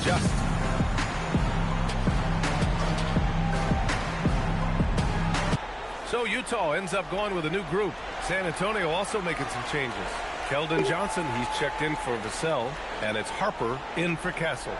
adjust. So Utah ends up going with a new group. San Antonio also making some changes. Keldon Johnson, he's checked in for Vassell, and it's Harper in for Castle.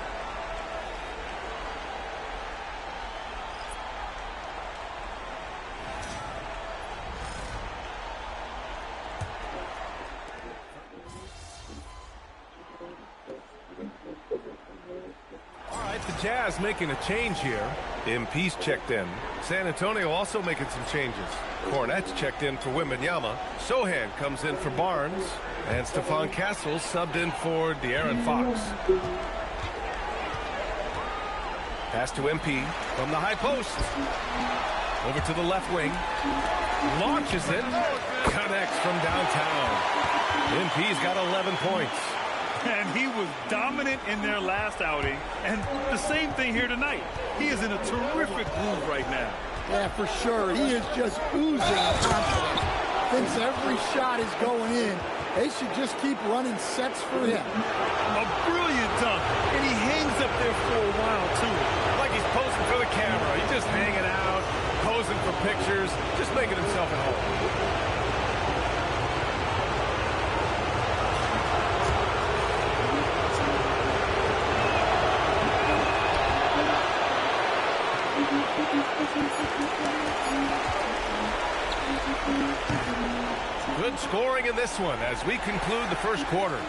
The Jazz making a change here. MP's checked in. San Antonio also making some changes. Kornet's checked in for Wembanyama. Sohan comes in for Barnes. And Stephon Castle subbed in for De'Aaron Fox. Pass to MP from the high post. Over to the left wing. Launches it. Connects from downtown. MP's got 11 points. And he was dominant in their last outing. And the same thing here tonight. He is in a terrific groove right now. Yeah, for sure. He is just oozing confidence. Thinks every shot is going in. They should just keep running sets for him. A brilliant dunk. And he hangs up there for a while, too. Like he's posing for the camera. He's just hanging out, posing for pictures, just making himself at home. Good scoring in this one as we conclude the first quarter.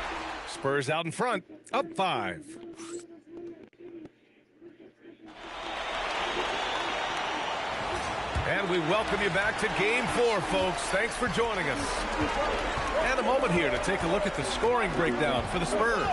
Spurs out in front, up 5. And we welcome you back to Game 4, folks. Thanks for joining us. And a moment here to take a look at the scoring breakdown for the Spurs.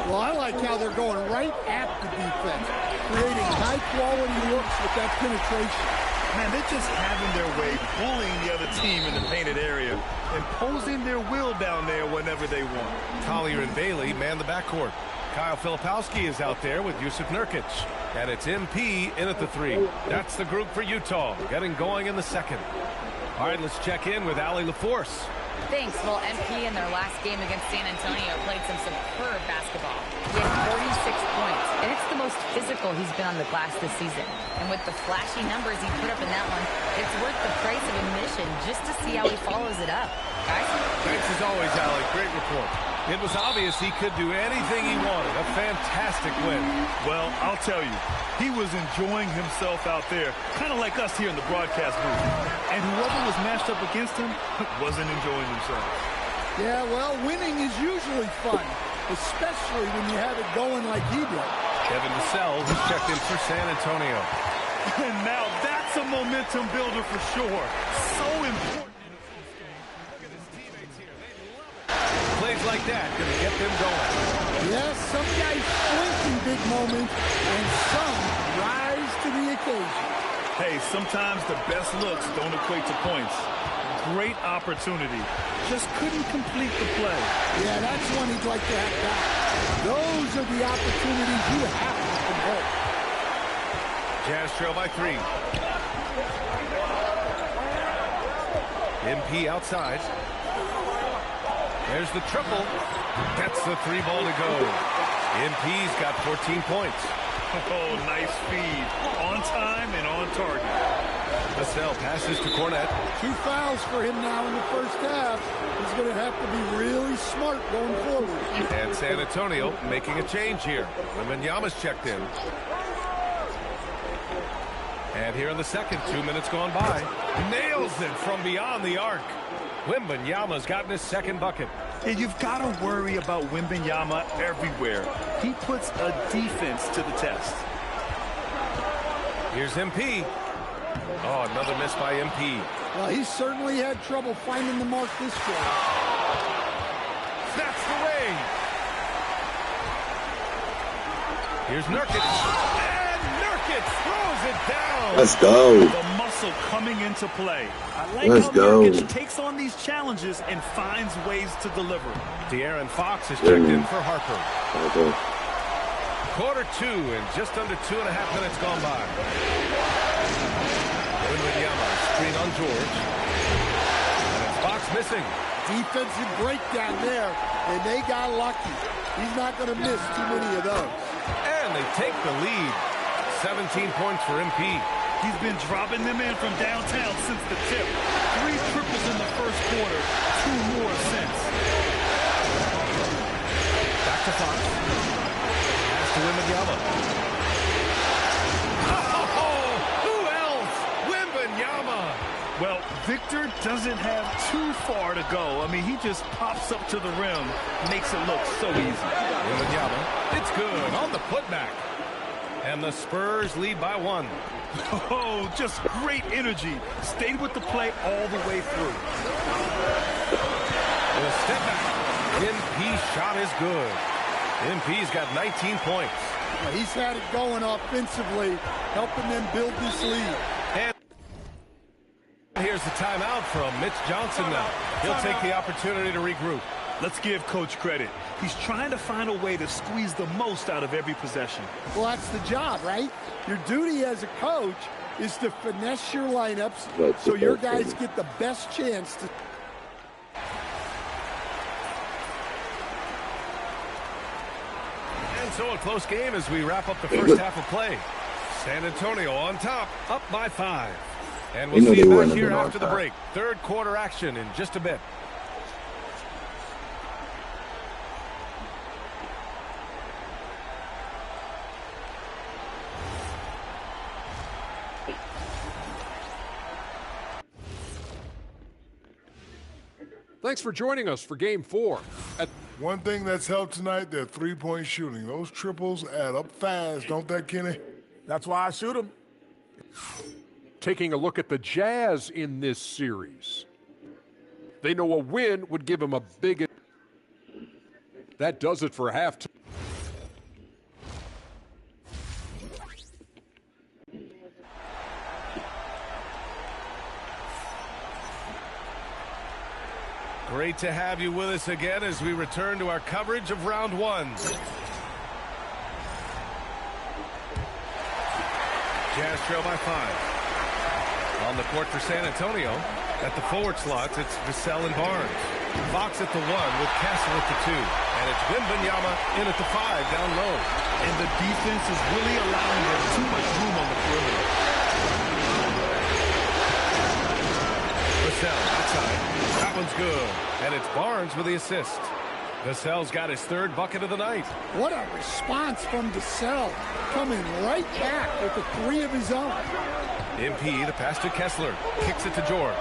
Well, I like how they're going right at the defense, creating high-quality looks with that penetration. Man, they're just having their way, bullying the other team in the painted area, imposing their will down there whenever they want. Collier and Bailey man the backcourt. Kyle Filipowski is out there with Jusuf Nurkic. And it's MP in at the 3. That's the group for Utah, getting going in the second. All right, let's check in with Allie LaForce. Thanks. Well, MP in their last game against San Antonio played some superb basketball. He had 46 points, and it's the most physical he's been on the glass this season. And with the flashy numbers he put up in that one, it's worth the price of admission just to see how he follows it up. Guys? Thanks as always, Allie. Great report. It was obvious he could do anything he wanted. A fantastic win. Well, I'll tell you, he was enjoying himself out there, kind of like us here in the broadcast booth. And whoever was matched up against him wasn't enjoying themselves. Yeah, well, winning is usually fun, especially when you have it going like he did. Kevin Vassell who's checked in for San Antonio. And now that's a momentum builder for sure. So important. Plays like that gonna get them going. Yes, some guys shrink in big moments, and some rise to the occasion. Hey, sometimes the best looks don't equate to points. Great opportunity. Just couldn't complete the play. Yeah, that's one he'd like to have back. Those are the opportunities you have to convert. Jazz trail by 3. MP outside. There's the triple. That's the 3 ball to go. MP's got 14 points. Oh, nice feed. On time and on target. Vassell passes to Kornet. 2 fouls for him now in the first half. He's going to have to be really smart going forward. And San Antonio making a change here. Wembanyama's checked in. And here in the second, 2 minutes gone by. Nails it from beyond the arc. Wembanyama's gotten his second bucket. And you've got to worry about Wembanyama everywhere. He puts a defense to the test. Here's MP. Oh, another miss by MP. Well, he certainly had trouble finding the mark this quarter. That's the way. Here's Nurkic. And Nurkic throws it down. Let's go. The muscle coming into play. I like Let's how go. Nurkic takes on these challenges and finds ways to deliver. De'Aaron Fox is checked in for Harper. Okay. Quarter 2 and just under 2.5 minutes gone by. Wembanyama screen on George. And it's Fox missing. Defensive breakdown there, and they got lucky. He's not going to miss too many of those. And they take the lead. 17 points for MP. He's been dropping them in from downtown since the tip. 3 triples in the first quarter, 2 more since. Back to Fox. Pass to Wembanyama. Oh, who else? Wembanyama. Well, Victor doesn't have too far to go. I mean, he just pops up to the rim, makes it look so easy. Wembanyama, it's good on the putback. And the Spurs lead by 1. Oh, just great energy. Stayed with the play all the way through. The step back. MP's shot is good. MP's got 19 points. He's had it going offensively, helping them build this lead. And here's the timeout from Mitch Johnson now. He'll take the opportunity to regroup. Let's give Coach credit. He's trying to find a way to squeeze the most out of every possession. Well, that's the job, right? Your duty as a coach is to finesse your lineups so your guys get the best chance to... And so a close game as we wrap up the first half of play. San Antonio on top, up by 5. And we'll see you back here after the break. Third quarter action in just a bit. Thanks for joining us for Game 4. One thing that's helped tonight, their three-point shooting. Those triples add up fast, don't they, Kenny? That's why I shoot them. Taking a look at the Jazz in this series. They know a win would give them a big... That does it for halftime. Great to have you with us again as we return to our coverage of round 1. Jazz trail by 5. On the court for San Antonio. At the forward slots, it's Vassell and Barnes. Fox at the 1 with Castle at the 2. And it's Wembanyama in at the 5 down low. And the defense is really allowing them too much room on the perimeter. Vassell outside. That one's good. And it's Barnes with the assist. Vassell's got his 3rd bucket of the night. What a response from Vassell, coming right back with the 3 of his own. MP, the pass to Kessler. Kicks it to George.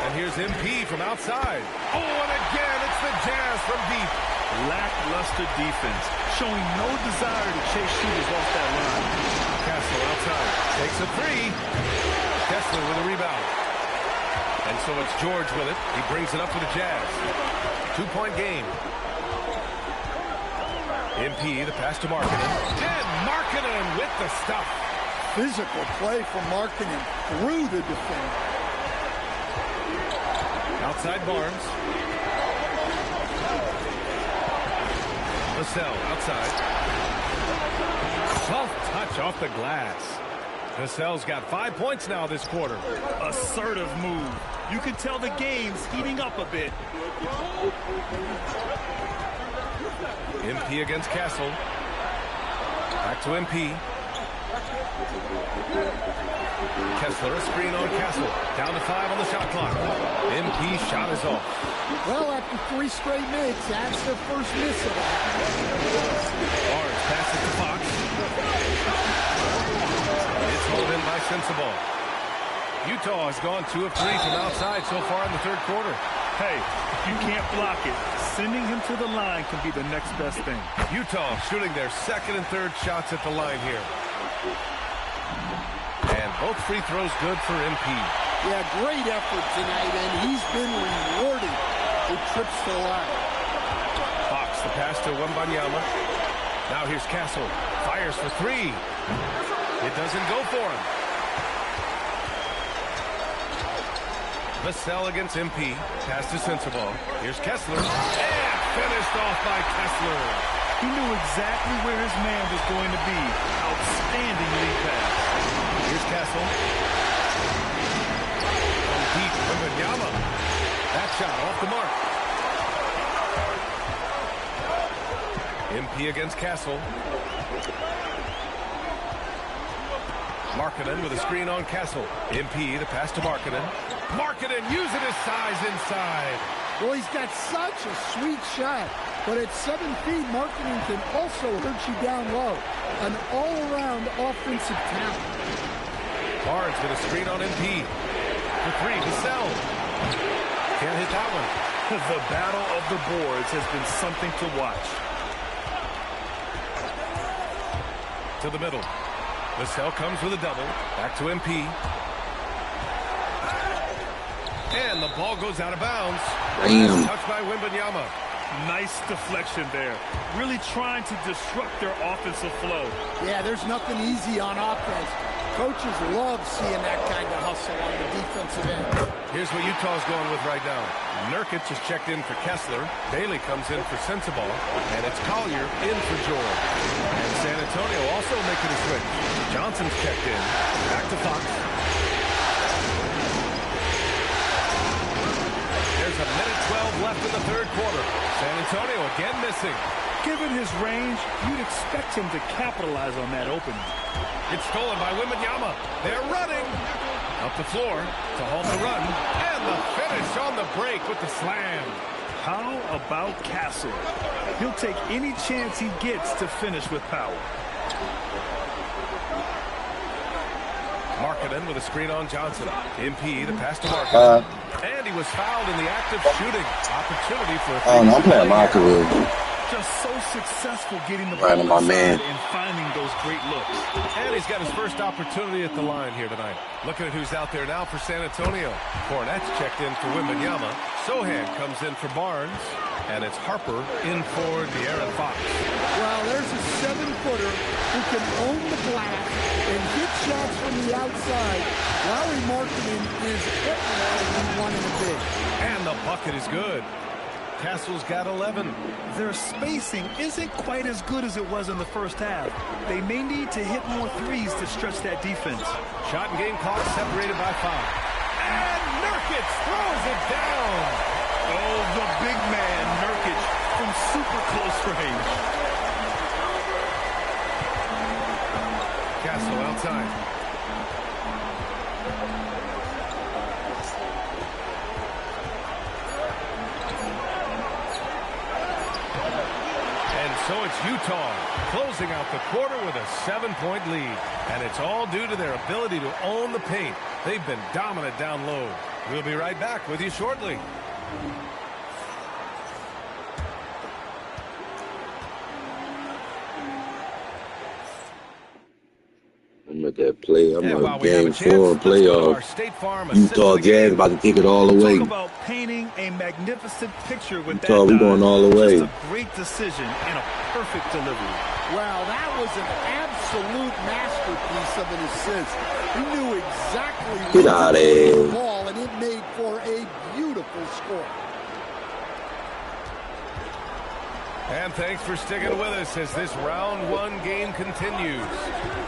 And here's MP from outside. Oh, and again, it's the Jazz from deep. Lackluster defense, showing no desire to chase shooters off that line. Kessler outside. Takes a 3. Kessler with a rebound. And so it's George with it. He brings it up for the Jazz. 2-point game. MP, the pass to Markkanen. And Markkanen with the stuff. Physical play from Markkanen through the defense. Outside Barnes. Vassell outside. Soft touch off the glass. Vassell's got 5 points now this quarter. Assertive move. You can tell the game's heating up a bit. MP against Castle. Back to MP. Kessler, a screen on Castle. Down to 5 on the shot clock. MP's shot is off. Well, after 3 straight makes, that's their first miss of that. Barnes passes to Fox. It's hauled in by Sensabaugh. Utah has gone 2 of 3 from outside so far in the 3rd quarter. Hey, if you can't block it, sending him to the line can be the next best thing. Utah shooting their 2nd and 3rd shots at the line here. And both free throws good for MP. Yeah, great effort tonight, and he's been rewarded with trips to the line. Fox, the pass to Wembanyama. Now here's Castle. Fires for 3. It doesn't go for him. Vassell against MP. Pass to Sensabaugh. Here's Kessler. And finished off by Kessler. He knew exactly where his man was going to be. Outstanding lead pass. Here's Castle. From deep, Wembanyama. That shot off the mark. MP against Castle. Markkanen with a screen on Castle. MP, the pass to Markkanen. Markkanen using his size inside. Well, he's got such a sweet shot, but at 7 feet, Markkanen can also hurt you down low. An all-around offensive talent. Barnes with a screen on MP. For 3, Vassell. Can't hit that one. The battle of the boards has been something to watch. To the middle. Vassell comes with a double. Back to MP. And the ball goes out of bounds. Damn. Touched by Wembanyama. Nice deflection there. Really trying to disrupt their offensive flow. Yeah, there's nothing easy on offense. Coaches love seeing that kind of hustle on the defensive end. Here's what Utah's going with right now. Nurkic is checked in for Kessler. Bailey comes in for Sensabaugh. And it's Collier in for George. And San Antonio also making a switch. Johnson's checked in. Back to Fox. There's a minute 12 left in the third quarter. San Antonio again missing. Given his range, you'd expect him to capitalize on that opening. It's stolen by Wembanyama. They're running. Up the floor to halt the run. And the finish on the break with the slam. How about Castle? He'll take any chance he gets to finish with power. Markkanen with a screen on Johnson. MP, the pass to Markkanen. And he was fouled in the act of shooting. Opportunity for a Oh, no, I'm playing my career. Just so successful getting the Right ball on my inside man. and finding those great looks. And he's got his first opportunity at the line here tonight. Looking at who's out there now for San Antonio. Kornet's checked in for Wembanyama. Sohan comes in for Barnes. And it's Harper in for De'Aaron Fox. Well, there's a 7-footer who can own the glass and hit shots from the outside. Lauri Markkanen is everything we want in a big. And the bucket is good. Castle's got 11. Their spacing isn't quite as good as it was in the first half. They may need to hit more threes to stretch that defense. Shot and game clock separated by 5. And Nurkic throws it down. Oh, the big man, Nurkic, from super close range. Castle outside. So it's Utah closing out the quarter with a 7-point lead. And it's all due to their ability to own the paint. They've been dominant down low. We'll be right back with you shortly. I'm at that play. I'm And while at we have a game chance, 4 let's go to our playoff. State Farm Utah assistant Jazz game. about to take it all the way. Talk about painting a magnificent picture with Utah, that we going all the way. Just a great decision and a perfect delivery. Well, that was an absolute masterpiece of an assist. He knew exactly Get where out to of put here. the ball, and it made for a beautiful score. And thanks for sticking with us as this round 1 game continues.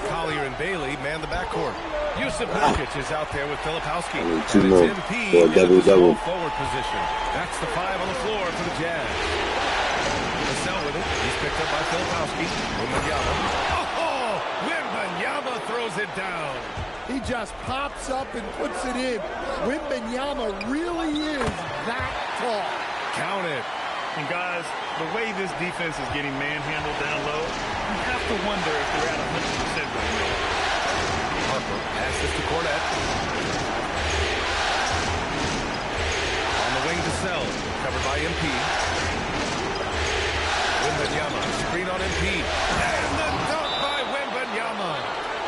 Collier and Bailey man the backcourt. Yusuf Nurkic is out there with Filipowski. I need 2 And more it's MP for a in the double-double. small forward position. That's the 5 on the floor for the Jazz. Vassell with it. He's picked up by Filipowski. Wembanyama. Oh! Wembanyama throws it down. He just pops up and puts it in. Wembanyama really is that tall. Count it. And guys, the way this defense is getting manhandled down low, you have to wonder if they're at 100% right now. Harper passes to Kornet. On the wing to Sell. Covered by MP. Wembanyama. Screen on MP. And the dunk by Wembanyama.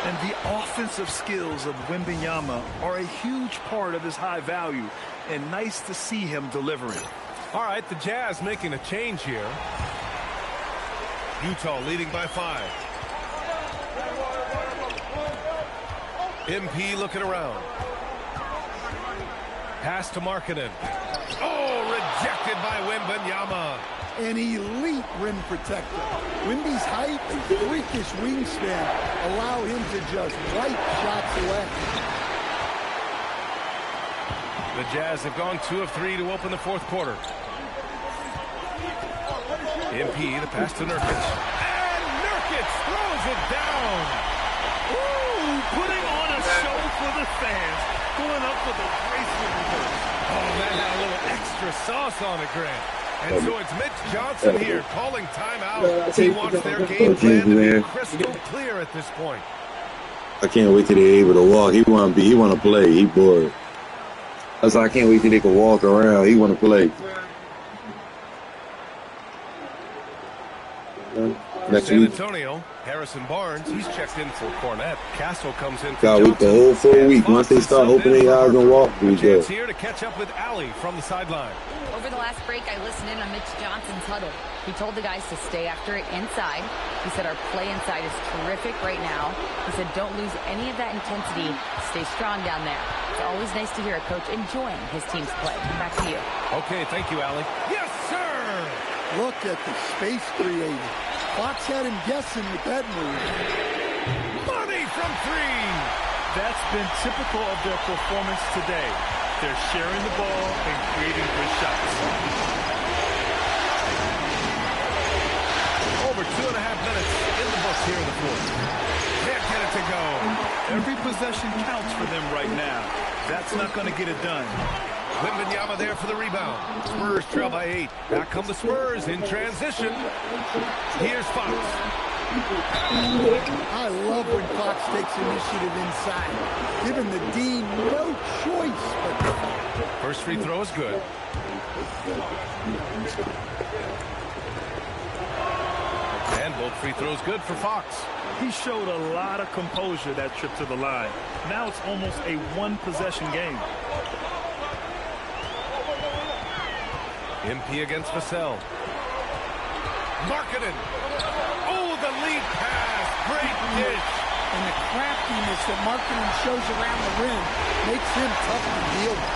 And the offensive skills of Wembanyama are a huge part of his high value, and nice to see him delivering. All right, the Jazz making a change here. Utah leading by 5. MP looking around. Pass to Markkanen. Oh, rejected by Wembanyama. An elite rim protector. Wemby's height and freakish wingspan allow him to just wipe shots away. The Jazz have gone 2 of 3 to open the 4th quarter. MP, the pass to Nurkic. And Nurkic throws it down. Ooh, putting on a show for the fans, going up for the graceful reverse. Oh, that had a little extra sauce on it, Grant. And so it's Mitch Johnson here calling timeout. He wants their game plan to be crystal clear at this point. I can't wait till they're able to walk. He want to play. He bored. That's why I can't wait till they can walk around. He want to play. Next San week. Antonio, Harrison Barnes, he's checked in for Cornette. Castle comes in for Got week the Johnson. whole full And week. Fox Once they is start subbed opening in their for eyes and Harper. walk, we A chance go. here to catch up with Allie from the sideline. Over the last break, I listened in on Mitch Johnson's huddle. He told the guys to stay after it inside. He said our play inside is terrific right now. He said don't lose any of that intensity. Stay strong down there. It's always nice to hear a coach enjoying his team's play. Back to you. Okay, thank you, Allie. Yes, sir! Look at the space created. Fox had him guessing with that move. Money from three! That's been typical of their performance today. They're sharing the ball and creating good shots. Over 2.5 minutes in the books here in the fourth. Can't get it to go. Every possession counts for them right now. That's not going to get it done. Wembanyama there for the rebound. Spurs trail by 8. Back come the Spurs in transition. Here's Fox. I love when Fox takes initiative inside, giving the D no choice but First free throw is good. And both free throws good for Fox. He showed a lot of composure that trip to the line. Now it's almost a one-possession game. MP against Vassell. Markkanen. Oh, the lead pass. Great dish. and the craftiness that Markkanen shows around the rim makes him tough to deal with.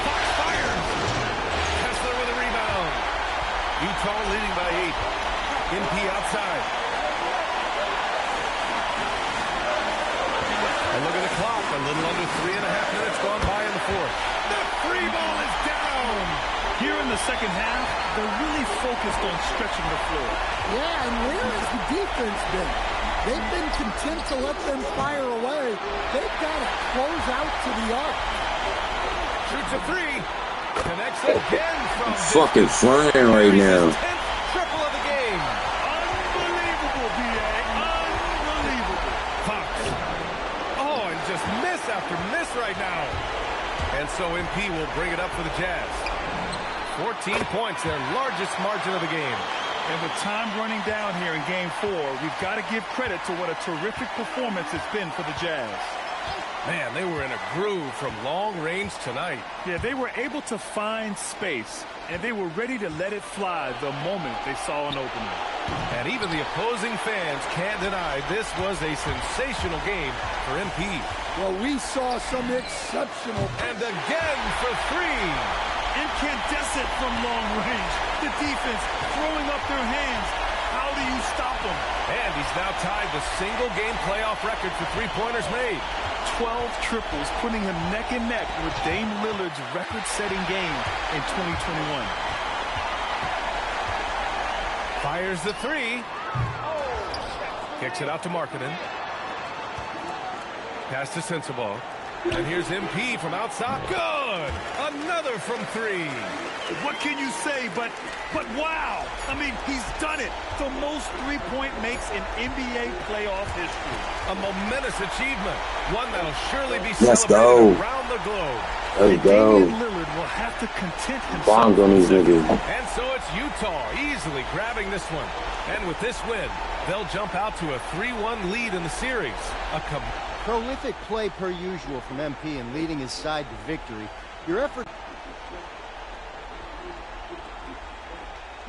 Fox fires. Kessler with a rebound. Utah leading by 8. MP outside. And look at the clock. A little under 3.5 minutes gone by in the fourth. The free ball is down. Here in the second half, they're really focused on stretching the floor. Yeah, and where has the defense been? They've been content to let them fire away. They've got to close out to the arc. Shoots a three. Connects again from Fucking flying right now. 10th triple of the game. Unbelievable, B.A. Unbelievable. Fox. Oh, and just miss after miss right now. And so MP will bring it up for the Jazz. 14 points, their largest margin of the game. And with time running down here in Game 4, we've got to give credit to what a terrific performance it's been for the Jazz. Man, they were in a groove from long range tonight. Yeah, they were able to find space, and they were ready to let it fly the moment they saw an opening. And even the opposing fans can't deny this was a sensational game for MP. Well, we saw some exceptional. And again for three. Incandescent from long range. The defense throwing up their hands. How do you stop them? And he's now tied the single-game playoff record for three-pointers made. 12 triples, putting him neck and neck with Dame Lillard's record-setting game in 2021. Fires the three. Kicks it out to Markkanen. Pass to Sensabaugh. And here's MP from outside. Good! Another from three. What can you say but wow? I mean, he's done it. The most three-point makes in NBA playoff history. A momentous achievement. One that'll surely be Let's celebrated go. around the globe. Let's go. Damian Lillard will have to content himself. Bombs on these niggas. And so it's Utah easily grabbing this one. And with this win, they'll jump out to a 3-1 lead in the series. Prolific play per usual from MP and leading his side to victory. Your effort...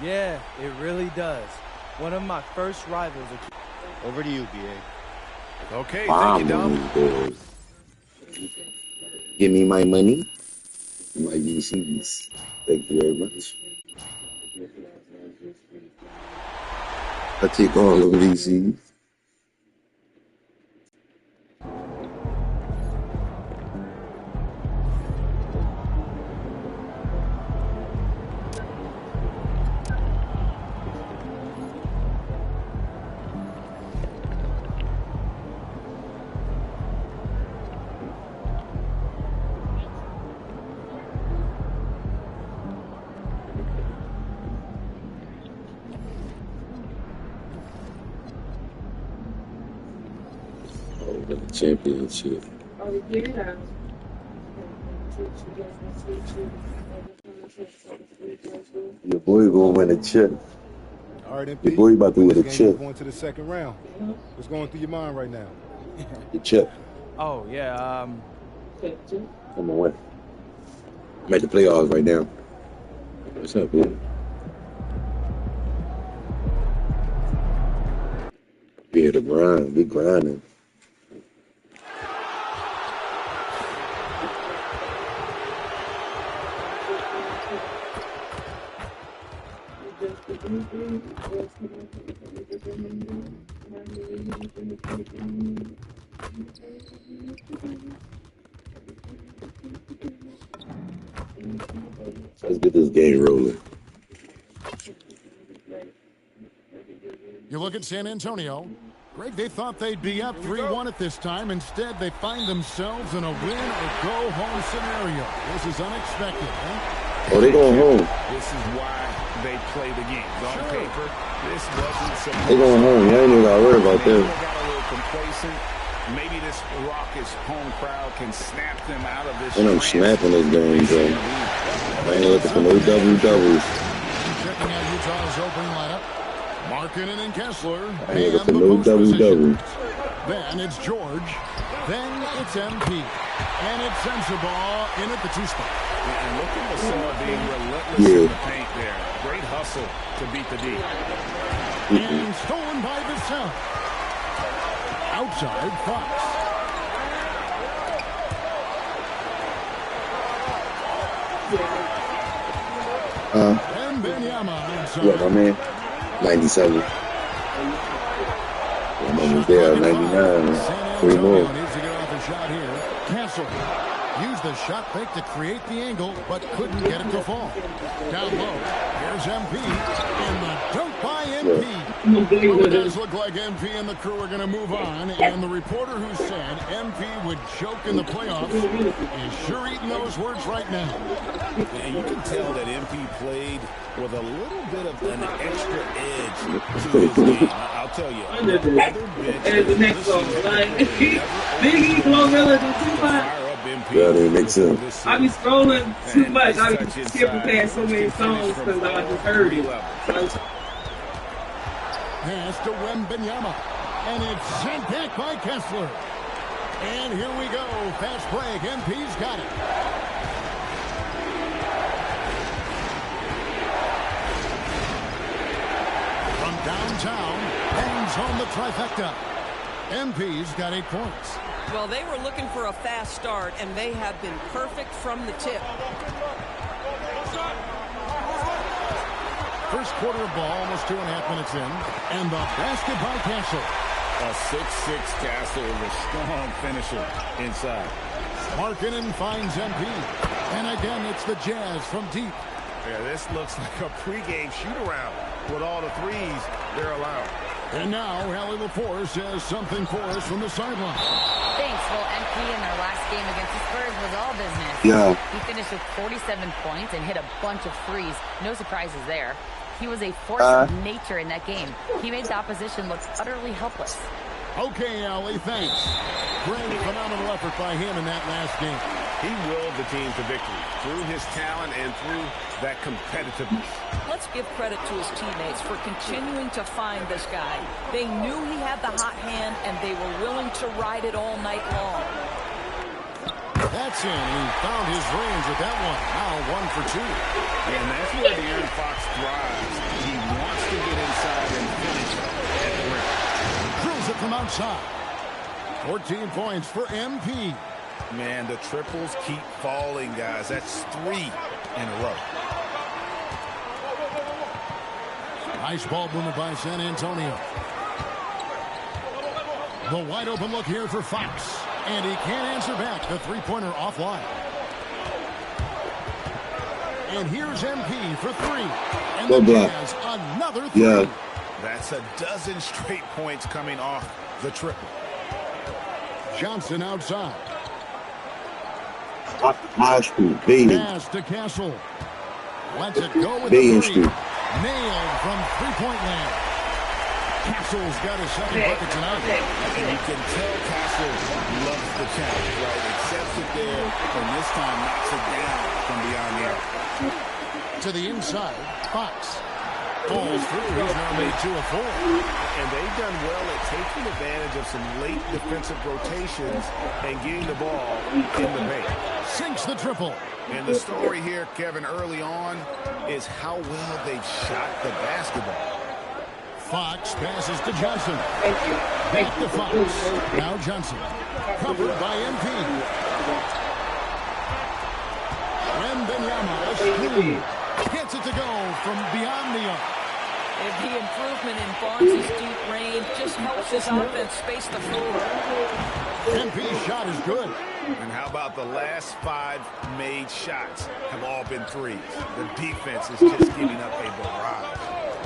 Yeah, it really does. One of my first rivals. Over to you, B.A. Okay, thank Bombs you, on Dom. these boys. Give me my money. My VCs. Thank you very much. I take all of the VCs. Over the championship. Your boy gonna win a chip. All right, MP. Your boy about to win a chip. Going to the second round. What's going through your mind right now? The chip. Oh, yeah, Come on, win. I'm at the playoffs right now. What's up, man? We had to grind. We grinding. Let's get this game rolling. You look at San Antonio. Greg, they thought they'd be up 3-1 at this time. Instead, they find themselves in a win-or-go-home scenario. This is unexpected, huh? Oh, they going home. This is why they play the game. On paper, this wasn't so. They going home. Y'all ain't even got to worry about Maybe that. they got a little complacent. Maybe this raucous home crowd can snap them out of this. And I'm snapping this game, bro. I ain't looking for no double-doubles. Checking out Utah's opening lineup. Markkanen and Kessler. I ain't looking for no double-doubles. Then it's George. Then it's MP. And it's Sensabaugh in at the 2 spot. And look at Lascelles being relentless in the paint there. Great hustle to beat the D. And stolen by Vassell. Outside Fox. And Benyama outside. What, my man? 97. I'm almost there, 99. 3 more. Needs to get off the shot here. Castle used the shot fake to create the angle, but couldn't get it to fall. Down low, here's MP, and the dunk by MP. Well, it does look like MP and the crew are going to move on, and the reporter who said MP would choke in the playoffs is sure eating those words right now. And you can tell that MP played with a little bit of an extra edge to his game. I'll tell you. The next one, like Biggie, Glorilla, do too much. Yeah, that makes sense. I be scrolling too much. I be skipping past so many songs because I just heard it. Pass to Wembanyama, and it's sent back by Kessler. And here we go. Fast break. MP's got it. From downtown, hangs home the trifecta. MP's got 8 points. Well, they were looking for a fast start, and they have been perfect from the tip. First quarter of ball, almost 2.5 minutes in. And the basket by Castle. A 6'6" Castle is a strong finisher inside. Markkanen finds MP. And again, it's the Jazz from deep. Yeah, this looks like a pregame shoot-around with all the threes they're allowed. And now, Allie LaForce says something for us from the sideline. Thanks. Well, MP in their last game against the Spurs was all business. Yeah. He finished with 47 points and hit a bunch of threes. No surprises there. He was a force of nature in that game. He made the opposition look utterly helpless. Okay, Allie, thanks. Great phenomenal effort by him in that last game. He willed the team to victory through his talent and through that competitiveness. Let's give credit to his teammates for continuing to find this guy. They knew he had the hot hand, and they were willing to ride it all night long. That's in. He found his range with that one. Now 1 for 2. And that's where De'Aaron Fox thrives. He wants to get inside and finish at the rim. Drills it from outside. 14 points for MP. Man, the triples keep falling, guys. That's 3 in a row. Nice ball movement by San Antonio. The wide open look here for Fox. And he can't answer back. The three-pointer offline. And here's MP for 3. And the Jazz, another 3. Yeah. That's a dozen straight points coming off the triple. Johnson outside. High Street, Baden. Pass to Castle. Lets it go with Baden the 3. Street. Nailed from three-point land. Castle's got his second bucket tonight. And you can tell Castle loves the challenge, right? Accepts it there, and this time knocks it down from beyond the arc. To the inside, Fox. Falls through. He's now made 2 of 4. And they've done well at taking advantage of some late defensive rotations and getting the ball in the paint. Sinks the triple. And the story here, Kevin, early on is how well they've shot the basketball. Fox passes to Johnson. Back to Fox. Now Johnson. Covered by MP. Wembanyama, a screen. Gets it to go from beyond the arc. If the improvement in Barnes' deep range just helps his offense space the floor. MP's shot is good. And how about the last 5 made shots have all been threes? The defense is just giving up a barrage.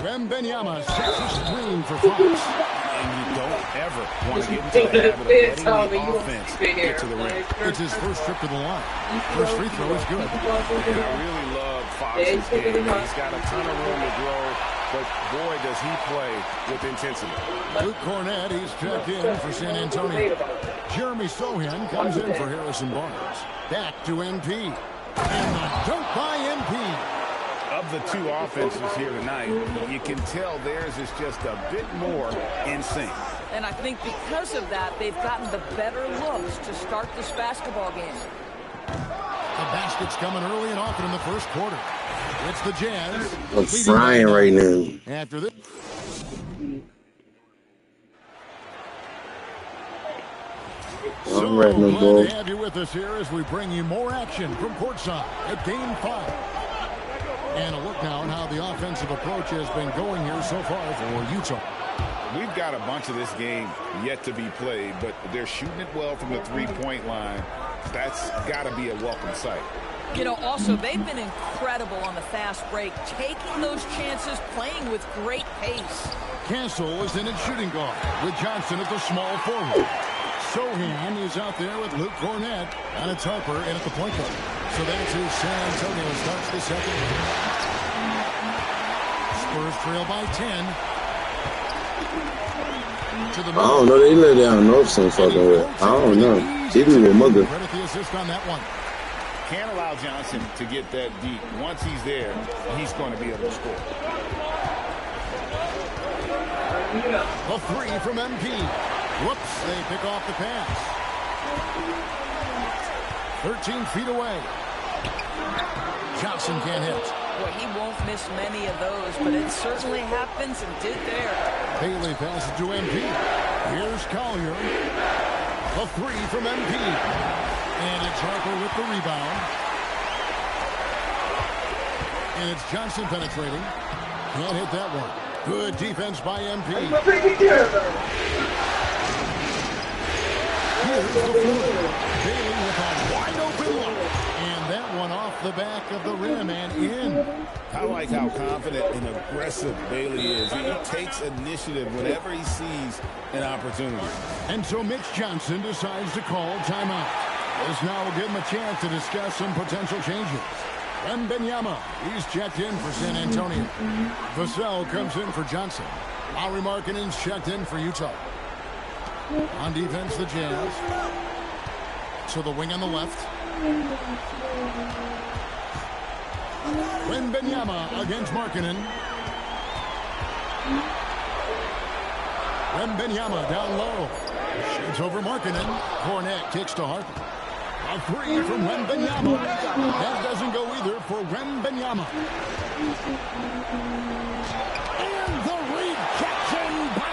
Wembanyama sets a screen for Fox. And you don't ever want to get into the habit of letting the offense get to the rim. It's his first trip to the line. First free throw is good. And I really love Fox's game. He's got a ton of room to grow, but boy, does he play with intensity. Luke Cornett, he's checked in for San Antonio. Jeremy Sohan comes in for Harrison Barnes. Back to MP. And the dunk by MP. Of the 2 offenses here tonight, you can tell theirs is just a bit more in sync. And I think because of that, they've gotten the better looks to start this basketball game. The basket's coming early and often in the first quarter. It's the Jazz. I'm frying right now. After this. I'm ready to go. Glad to have you with us here as we bring you more action from courtside at Game 5. And a look now at how the offensive approach has been going here so far for Utah. We've got a bunch of this game yet to be played, but they're shooting it well from the three-point line. That's got to be a welcome sight. You know, also, they've been incredible on the fast break, taking those chances, playing with great pace. Castle is in at shooting guard with Johnson at the small forward. Sohan is out there with Luke Cornett, and it's Harper in at the point guard. So that's who San Antonio starts the second. Spurs trail by 10. To the I don't know. They let down North some fucking way. I don't know. He do with mother. Credit the assist on that one. Can't allow Johnson to get that deep. Once he's there, he's going to be able to score. A 3 from MP. Whoops, they pick off the pass. 13 feet away. Johnson can't hit. Boy, he won't miss many of those, but it certainly happens and did there. Bailey passes to MP. Here's Collier. A 3 from MP. And it's Harper with the rebound. And it's Johnson penetrating. Can't hit that one. Good defense by MP. Here's the floor. Bailey with a wide open look. And that one off the back of the rim and in. I like how confident and aggressive Bailey is. He takes initiative whenever he sees an opportunity. And so Mitch Johnson decides to call timeout. This now will give him a chance to discuss some potential changes. Wembanyama, he's checked in for San Antonio. Vassell comes in for Johnson. Lauri Markkanen's checked in for Utah. On defense, the Jazz. To the wing on the left. Wembanyama against Markkanen. Wembanyama down low. Shoots over Markkanen. Cornett kicks to Harper. A 3 from Wembanyama. That doesn't go either for Wembanyama. And the rejection by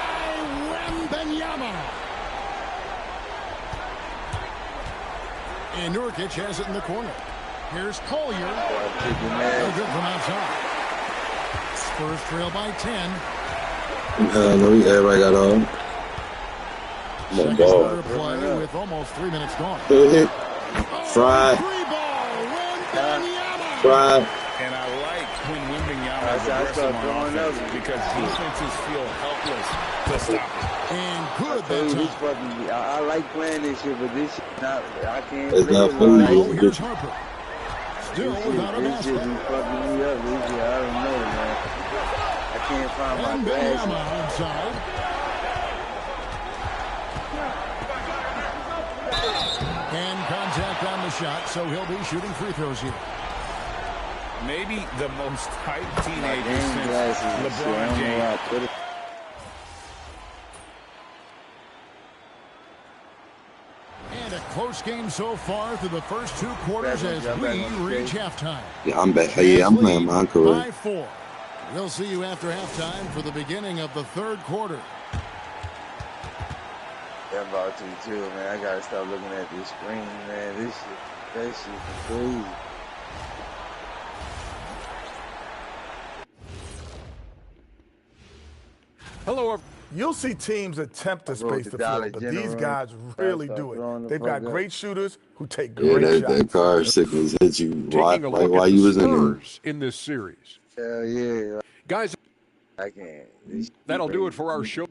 Wembanyama. And Nurkic has it in the corner. Here's Collier. No good from outside. Spurs trail by 10. No, everybody got on. Second quarter play with almost 3 minutes gone. Fry. Fry. And I like when Wembanyama is aggressive on offense because defenses feel helpless to stop it. And good that time. I like playing this shit, but this shit not. I can't. It's not Now food. here's Harper. Still without a This shit basket. be fucking me up. This shit, I don't know, man. I can't find my Wembanyama glasses. inside. shot, so he'll be shooting free throws here. Maybe the most hyped teenager since LeBron James. And a close game so far through the first 2 quarters as we reach halftime. Yeah, I'm back. Yeah, I'm playing my career. By 4. We'll see you after halftime for the beginning of the 3rd quarter. Yeah, I'm about to too, man. I gotta stop looking at this screen, man. That shit is crazy. Hello. You'll see teams attempt to space the floor, but these guys really do it. They've got great shooters who take great shots. That car sickness hit you. Taking a look why at you the was in Spurs in this series. Hell yeah. Guys, I can't. That'll do it for our show.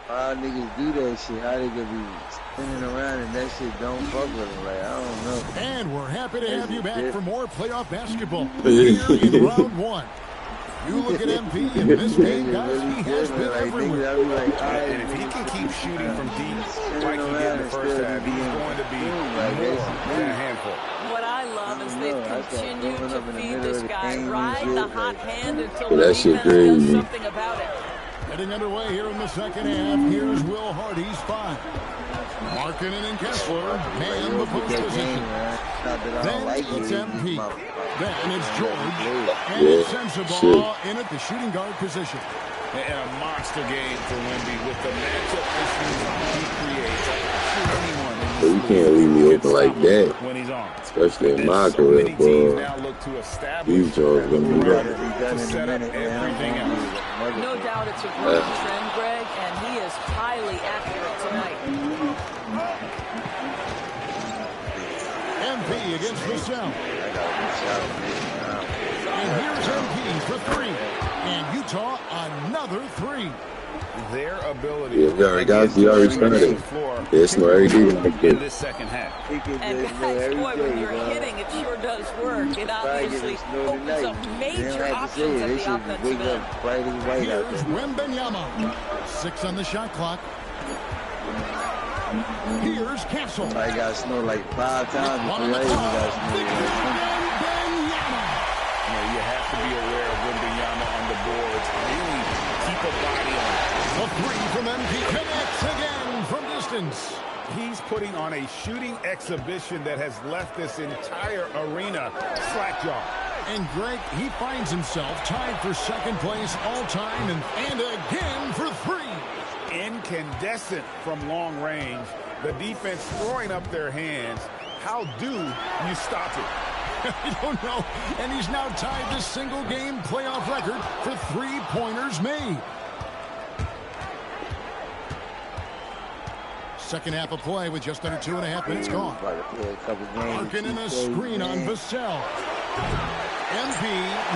How niggas do that shit? How they could be spinning around and that shit don't fuck with them? Like, I don't know. And we're happy to have you back for more playoff basketball here in round 1. You look at MP in this game, guys, he has been everywhere. And if he can keep shooting from deep like he did in the first half, he's going to be more than a handful. What I love is they've continued to feed this guy, ride the hot hand until the that defense shit does crazy. something about it. Getting underway here in the second half. Here's Will Hardy's 5. Markkanen and Kessler man the post position. Then it's MP. Then it's George. And it's Sensabaugh in at the shooting guard position. And a monster game for Wemby with the matchup issues he creates. So you can't leave me open like that, when he's on. especially in my career, boy. These Jones gonna be ready. To set up everything else. No doubt it's a growing trend, Greg, and he is highly accurate tonight. MP against Vassell. And here's MP for 3. And Utah another 3. Their ability Yeah, we already started. It's no every game like in this. this second half. And guys, boy, when you're hitting, it sure does work. It obviously opens up major options at the offensive end. Here's Wembanyama. 6 on the shot clock. Here's Castle. I got snow like 5 times before I even got snow. You have to be aware of Wembanyama on the boards. Really keep a body on it. A 3 from MP connects again from distance. He's putting on a shooting exhibition that has left this entire arena slack-jawed. And Greg, he finds himself tied for 2nd place all time and again for 3. Incandescent from long range. The defense throwing up their hands. How do you stop it? I don't know. And he's now tied the single-game playoff record for 3-pointers made. Second half of play with just under 2.5 minutes gone. Markkanen a screen on Vassell. MP,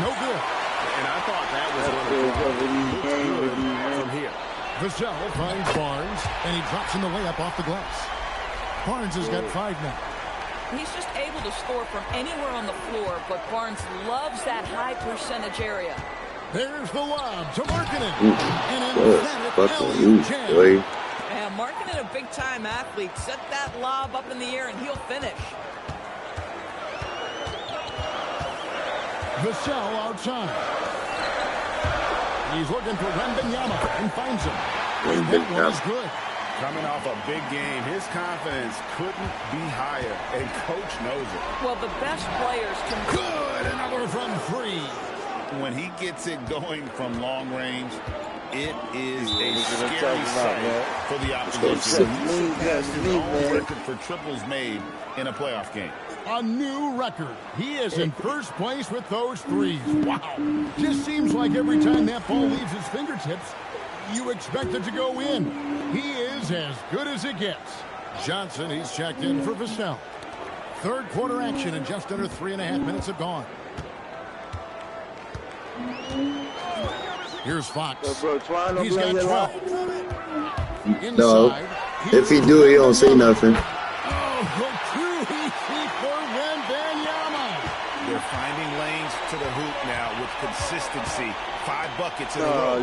no good. And I thought that was one of the from here. Vassell finds Barnes, and he drops in the layup off the glass. Barnes has got 5 now. He's just able to score from anywhere on the floor, but Barnes loves that high percentage area. There's the lob to Markkanen. An emphatic Fucking jam. And Markkanen, a big-time athlete, set that lob up in the air, and he'll finish. Vassell outside. He's looking for Wembanyama and finds him. And that one is good. Coming off a big game, his confidence couldn't be higher, and coach knows it. Well, the best players can... Good, another from 3. When he gets it going from long range, it is a scary sight for the opposition. He surpassed his own record for triples made in a playoff game. A new record. He is in first place with those 3s. Wow. Just seems like every time that ball leaves his fingertips, you expect it to go in. He is as good as it gets. Johnson, he's checked in for Vassell. 3rd quarter action and just under 3.5 minutes have gone. Here's Fox. He's got 12. Inside. No, if he do it, he don't say nothing. Oh, the too easy for Wembanyama. They're finding lanes to the hoop now with consistency. 5 buckets in a row.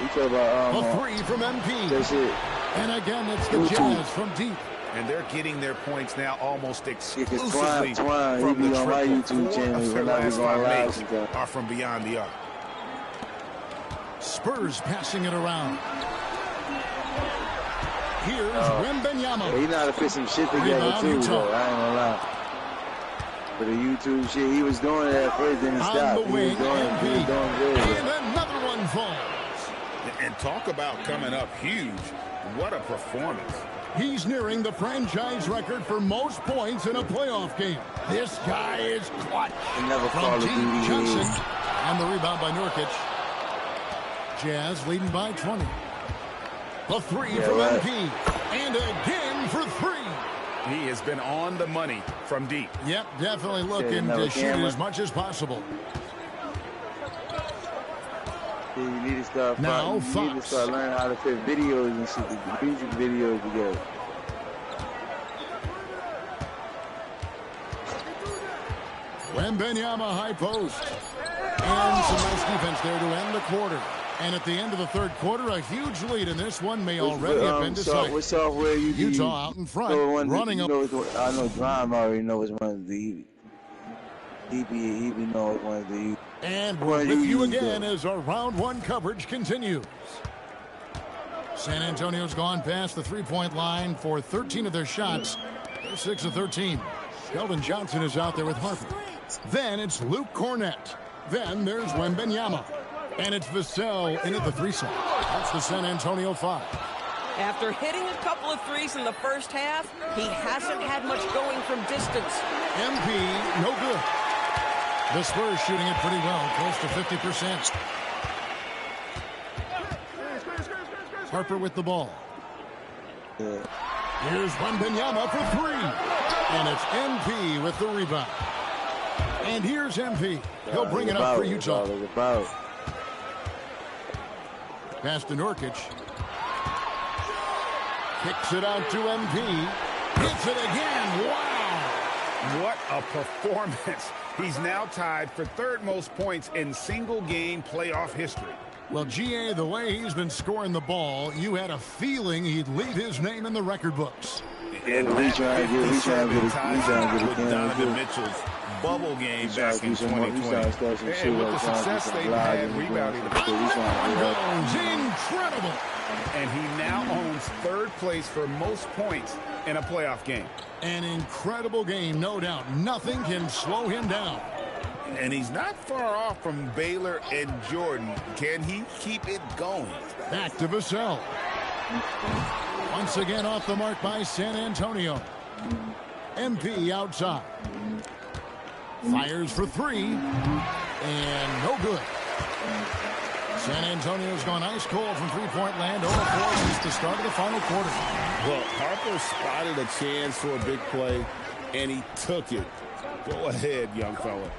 You talk about a 3 from MP. That's it. And again, it's the Jazz from deep. And they're getting their points now almost exclusively Twine, from the triple. YouTube 4 of their last 5 makes are from beyond the arc. Spurs passing it around. Here's Wembanyama. He know how to put some shit together too, though. I ain't gonna lie. For the YouTube shit, he was doing it at first, then he stopped. He was doing good. And another one falls. And talk about coming up huge. What a performance. He's nearing the franchise record for most points in a playoff game. This guy is clutch. From Team Johnson. And the rebound by Nurkic. Jazz leading by 20. A 3 from MP. And again for 3. He has been on the money from deep. Yep, definitely looking to shoot as much as possible. You need to start now Fox. You need to start learning how to put videos and shit, the music videos together. Wembanyama high post. And some nice defense there to end the quarter. And at the end of the third quarter, a huge lead in this one may already have been decided. What software you use? Utah out in front, running up. I know Drum already knows one of the. He be knows one of the. And we're with you again as our round 1 coverage continues. San Antonio's gone past the 3-point line for 13 of their shots. They're 6 of 13. Keldon Johnson is out there with Harper. Then it's Luke Cornett. Then there's Wembanyama. And it's Vassell in at the 3 side. That's the San Antonio 5. After hitting a couple of threes in the first half, he hasn't had much going from distance. MP, no good. The Spurs shooting it pretty well, close to 50%. Harper with the ball. Here's Wembanyama for 3. And it's MP with the rebound. And here's MP. He'll bring it up for Utah. Pass to Nurkic. Kicks it out to MP. Hits it again. Wow. What a performance. He's now tied for 3rd most points in single-game playoff history. Well, GA, the way he's been scoring the ball, you had a feeling he'd leave his name in the record books. And he's trying to get Donovan Mitchell's bubble game back in 2020. And with the success they've had rebounding, incredible. And he now owns 3rd place for most points in a playoff game. An incredible game, no doubt. Nothing can slow him down. And he's not far off from Baylor and Jordan. Can he keep it going? Back to Vassell. Once again off the mark by San Antonio. MP outside. Fires for 3. And no good. San Antonio's gone ice cold from 3-point land. 0-4 since the start of the final quarter. Well, Harper spotted a chance for a big play, and he took it. Go ahead, young fella.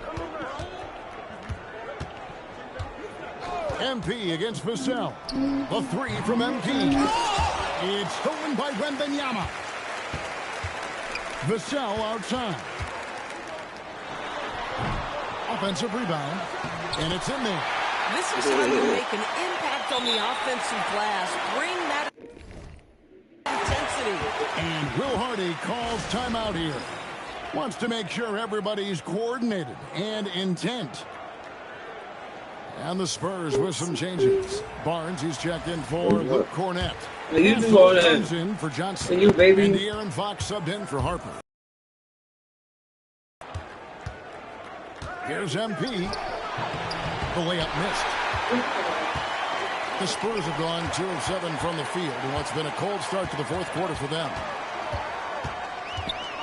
MP against Vassell. A 3 from MP. It's stolen by Wembanyama. Vassell outside. Offensive rebound. And it's in there. This is how you make an impact on the offensive glass. Bring that intensity. And Will Hardy calls timeout here. Wants to make sure everybody's coordinated and intent. And the Spurs with some changes. Barnes, he's checked in for Luke Cornett. Comes in for Johnson. And De'Aaron Fox subbed in for Harper. Here's MP. The layup missed. The Spurs have gone 2 of 7 from the field in what's been a cold start to the 4th quarter for them.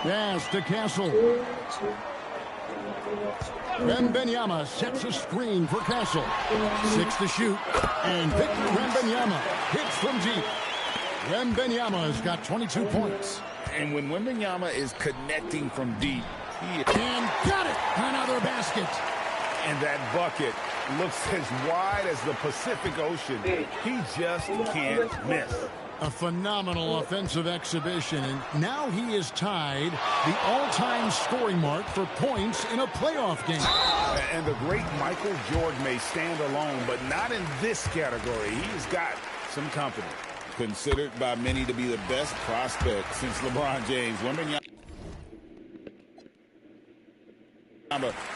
Pass to Castle. Wembanyama sets a screen for Castle. 6 to shoot. And Victor Wembanyama hits from deep. Wembanyama's got 22 points. And when Wembanyama is connecting from deep, he is... And got it! Another basket. And that bucket looks as wide as the Pacific Ocean. He just can't miss. A phenomenal offensive exhibition, and now he is tied the all-time scoring mark for points in a playoff game. And the great Michael Jordan may stand alone, but not in this category. He's got some company. Considered by many to be the best prospect since LeBron James. Wembanyama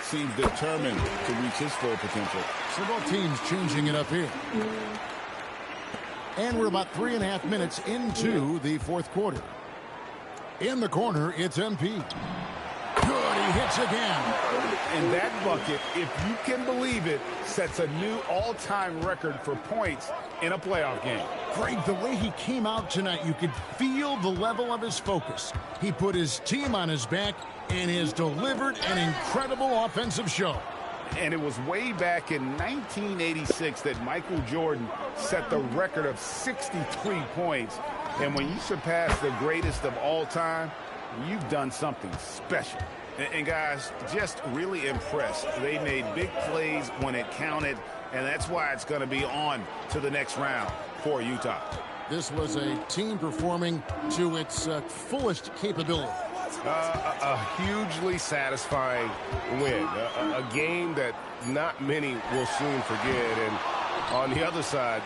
seems determined to reach his full potential. So both teams changing it up here. And we're about 3.5 minutes into the fourth quarter. In the corner, it's MP. Good, he hits again. And that bucket, if you can believe it, sets a new all-time record for points in a playoff game. Greg, the way he came out tonight, you could feel the level of his focus. He put his team on his back and has delivered an incredible offensive show. And it was way back in 1986 that Michael Jordan set the record of 63 points. And when you surpass the greatest of all time, you've done something special. And guys, just really impressed. They made big plays when it counted, and that's why it's going to be on to the next round for Utah. This was a team performing to its fullest capability. A hugely satisfying win. A game that not many will soon forget. And on the other side,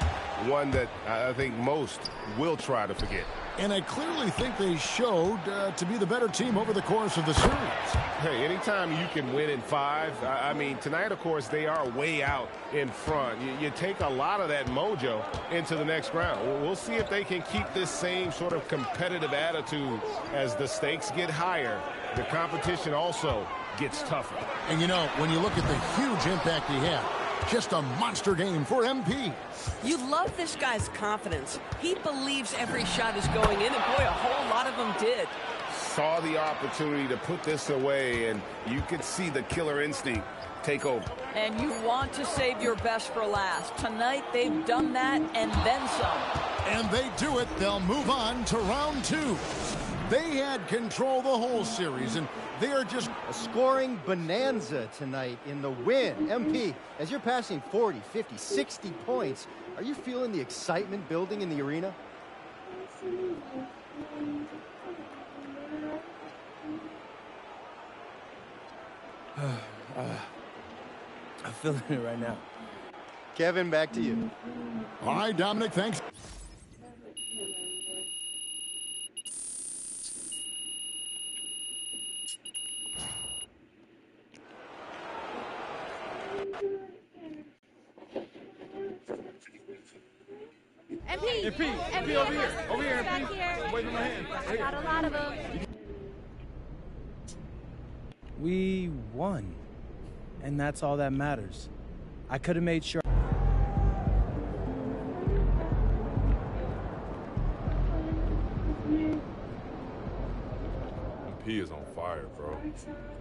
one that I think most will try to forget. And I clearly think they showed to be the better team over the course of the series. Hey, anytime you can win in 5, I mean, tonight, of course, they are way out in front. You take a lot of that mojo into the next round. We'll see if they can keep this same sort of competitive attitude as the stakes get higher. The competition also gets tougher. And, you know, when you look at the huge impact he had, just a monster game for MP. You love this guy's confidence. He believes every shot is going in, and boy, a whole lot of them did. Saw the opportunity to put this away, and you could see the killer instinct take over. And you want to save your best for last. Tonight, they've done that and then some. And they do it. They'll move on to round 2. They had control the whole series, and they are just a scoring bonanza tonight in the win. MP, as you're passing 40, 50, 60 points, are you feeling the excitement building in the arena? I'm feeling it right now. Kevin, back to you. All right, Dominic, thanks. MP, over here. Over here, MP. Waving my hand. I got a lot of them. We won. And that's all that matters. I could have made sure. MP is on fire, bro.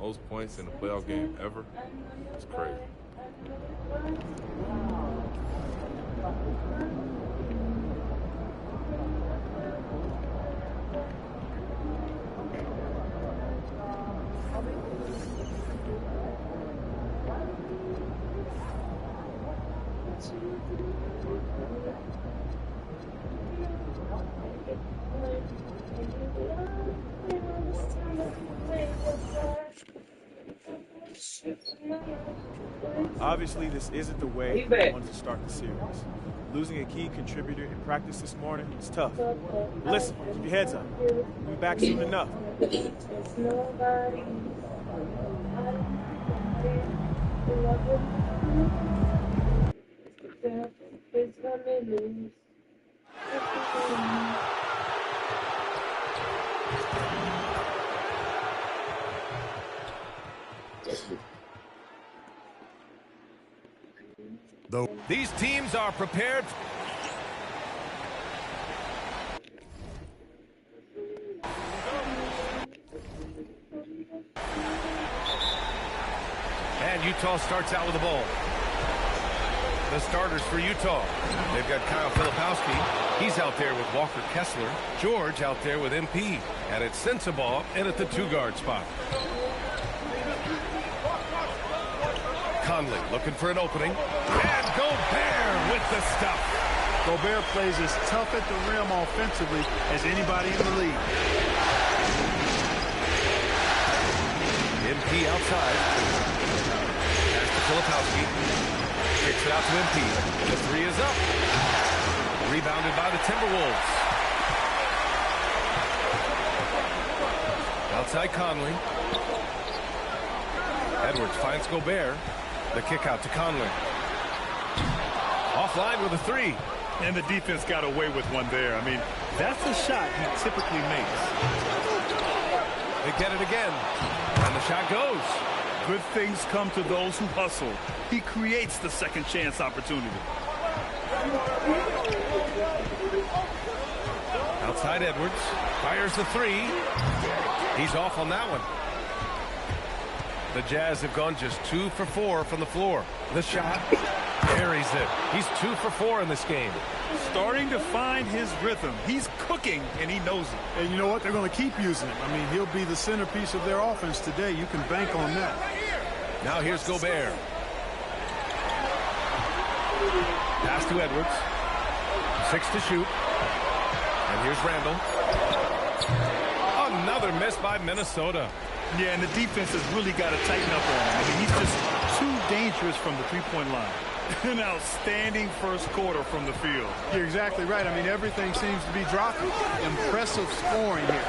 Most points in a playoff game ever. It's crazy. Obviously, this isn't the way we wanted to start the series. Losing a key contributor in practice this morning is tough. But listen, keep your heads up. We'll be back soon enough. These teams are prepared. And Utah starts out with the ball. The starters for Utah. They've got Kyle Filipowski. He's out there with Walker Kessler. George out there with MP. And it's Sensabaugh in at the 2-guard spot. Conley looking for an opening. And Gobert with the stuff. Gobert plays as tough at the rim offensively as anybody in the league. MP outside. Pass to Filipowski. Kicks it out to MP. The three is up. Rebounded by the Timberwolves. Outside Conley. Edwards finds Gobert. The kick out to Conley. Offline with a three. And the defense got away with one there. I mean, that's a shot he typically makes. They get it again. And the shot goes. Good things come to those who hustle. He creates the second chance opportunity. Outside Edwards. Fires the three. He's off on that one. The Jazz have gone just 2 for 4 from the floor. The shot. Carries it. He's 2 for 4 in this game. Starting to find his rhythm. He's cooking, and he knows it. And you know what? They're going to keep using him. I mean, he'll be the centerpiece of their offense today. You can bank on that. Now here's Gobert. Pass to Edwards. 6 to shoot. And here's Randall. Another miss by Minnesota. Yeah, and the defense has really got to tighten up on him. I mean, he's just too dangerous from the three-point line. An outstanding first quarter from the field. You're exactly right. I mean, everything seems to be dropping. Impressive scoring here.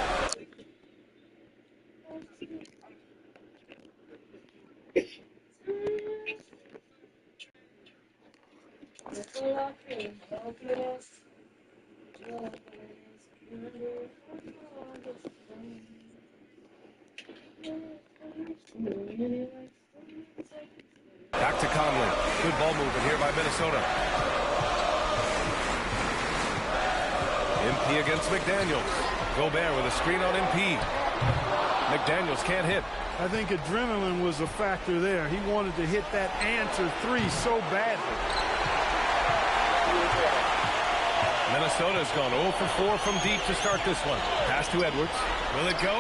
Back to Conley. Good ball movement here by Minnesota. MP against McDaniels. Gobert with a screen on MP. McDaniels can't hit. I think adrenaline was a factor there. He wanted to hit that answer three so badly. Minnesota's gone 0 for 4 from deep to start this one. Pass to Edwards. Will it go?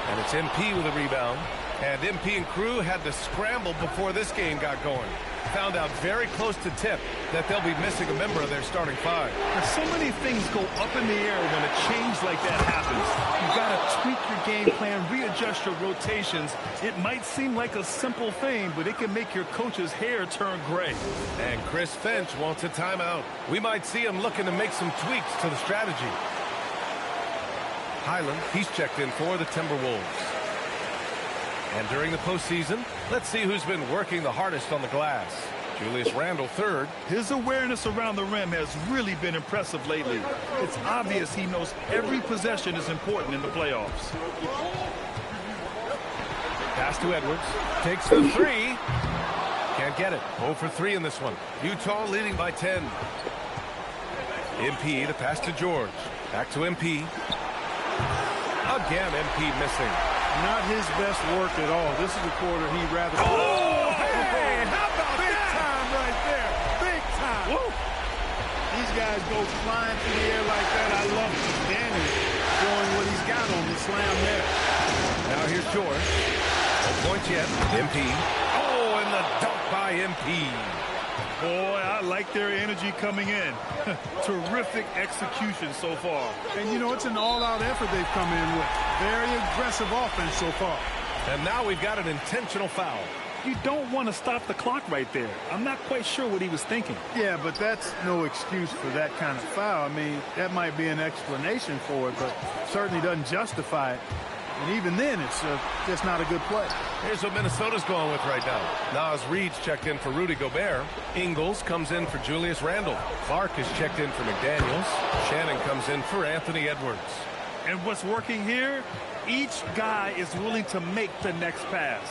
And it's MP with a rebound. And MP and crew had to scramble before this game got going. Found out very close to tip that they'll be missing a member of their starting five. And so many things go up in the air when a change like that happens. You've got to tweak your game plan, readjust your rotations. It might seem like a simple thing, but it can make your coach's hair turn gray. And Chris Finch wants a timeout. We might see him looking to make some tweaks to the strategy. Highland, he's checked in for the Timberwolves. And during the postseason, let's see who's been working the hardest on the glass. Julius Randle, third. His awareness around the rim has really been impressive lately. It's obvious he knows every possession is important in the playoffs. Pass to Edwards. Takes the three. Can't get it. 0 for 3 in this one. Utah leading by 10. MP, the pass to George. Back to MP. Again, MP missing. Not his best work at all. This is the quarter he'd rather... Oh, hey, how about big that? Time right there. Big time. Woo. These guys go flying through the air like that. I love Danny showing what he's got on the slam there. Now here's George. No points yet. MP. Oh, and the dunk by MP. Boy, I like their energy coming in. Terrific execution so far. And, you know, it's an all-out effort they've come in with. Very aggressive offense so far. And now we've got an intentional foul. You don't want to stop the clock right there. I'm not quite sure what he was thinking. Yeah, but that's no excuse for that kind of foul. I mean, that might be an explanation for it, but certainly doesn't justify it. And even then, it's just not a good play. Here's what Minnesota's going with right now. Naz Reid's checked in for Rudy Gobert. Ingles comes in for Julius Randle. Clark is checked in for McDaniels. Shannon comes in for Anthony Edwards. And what's working here? Each guy is willing to make the next pass.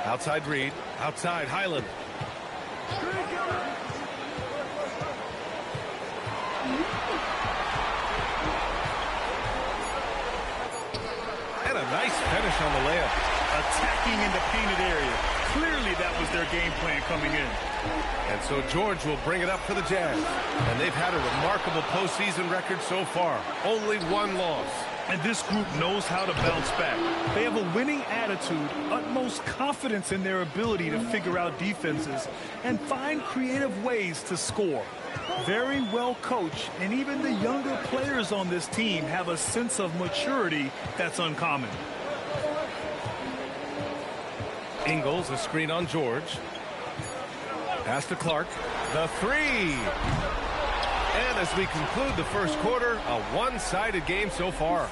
Outside Reid. Outside Highland. And a nice finish on the layup. Attacking in the painted area. Clearly that was their game plan coming in. And so George will bring it up for the Jazz. And they've had a remarkable postseason record so far. Only one loss. And this group knows how to bounce back. They have a winning attitude, utmost confidence in their ability to figure out defenses and find creative ways to score. Very well coached, and even the younger players on this team have a sense of maturity that's uncommon. Ingles, a screen on George. Pass to Clark. The three. And as we conclude the first quarter, a one-sided game so far.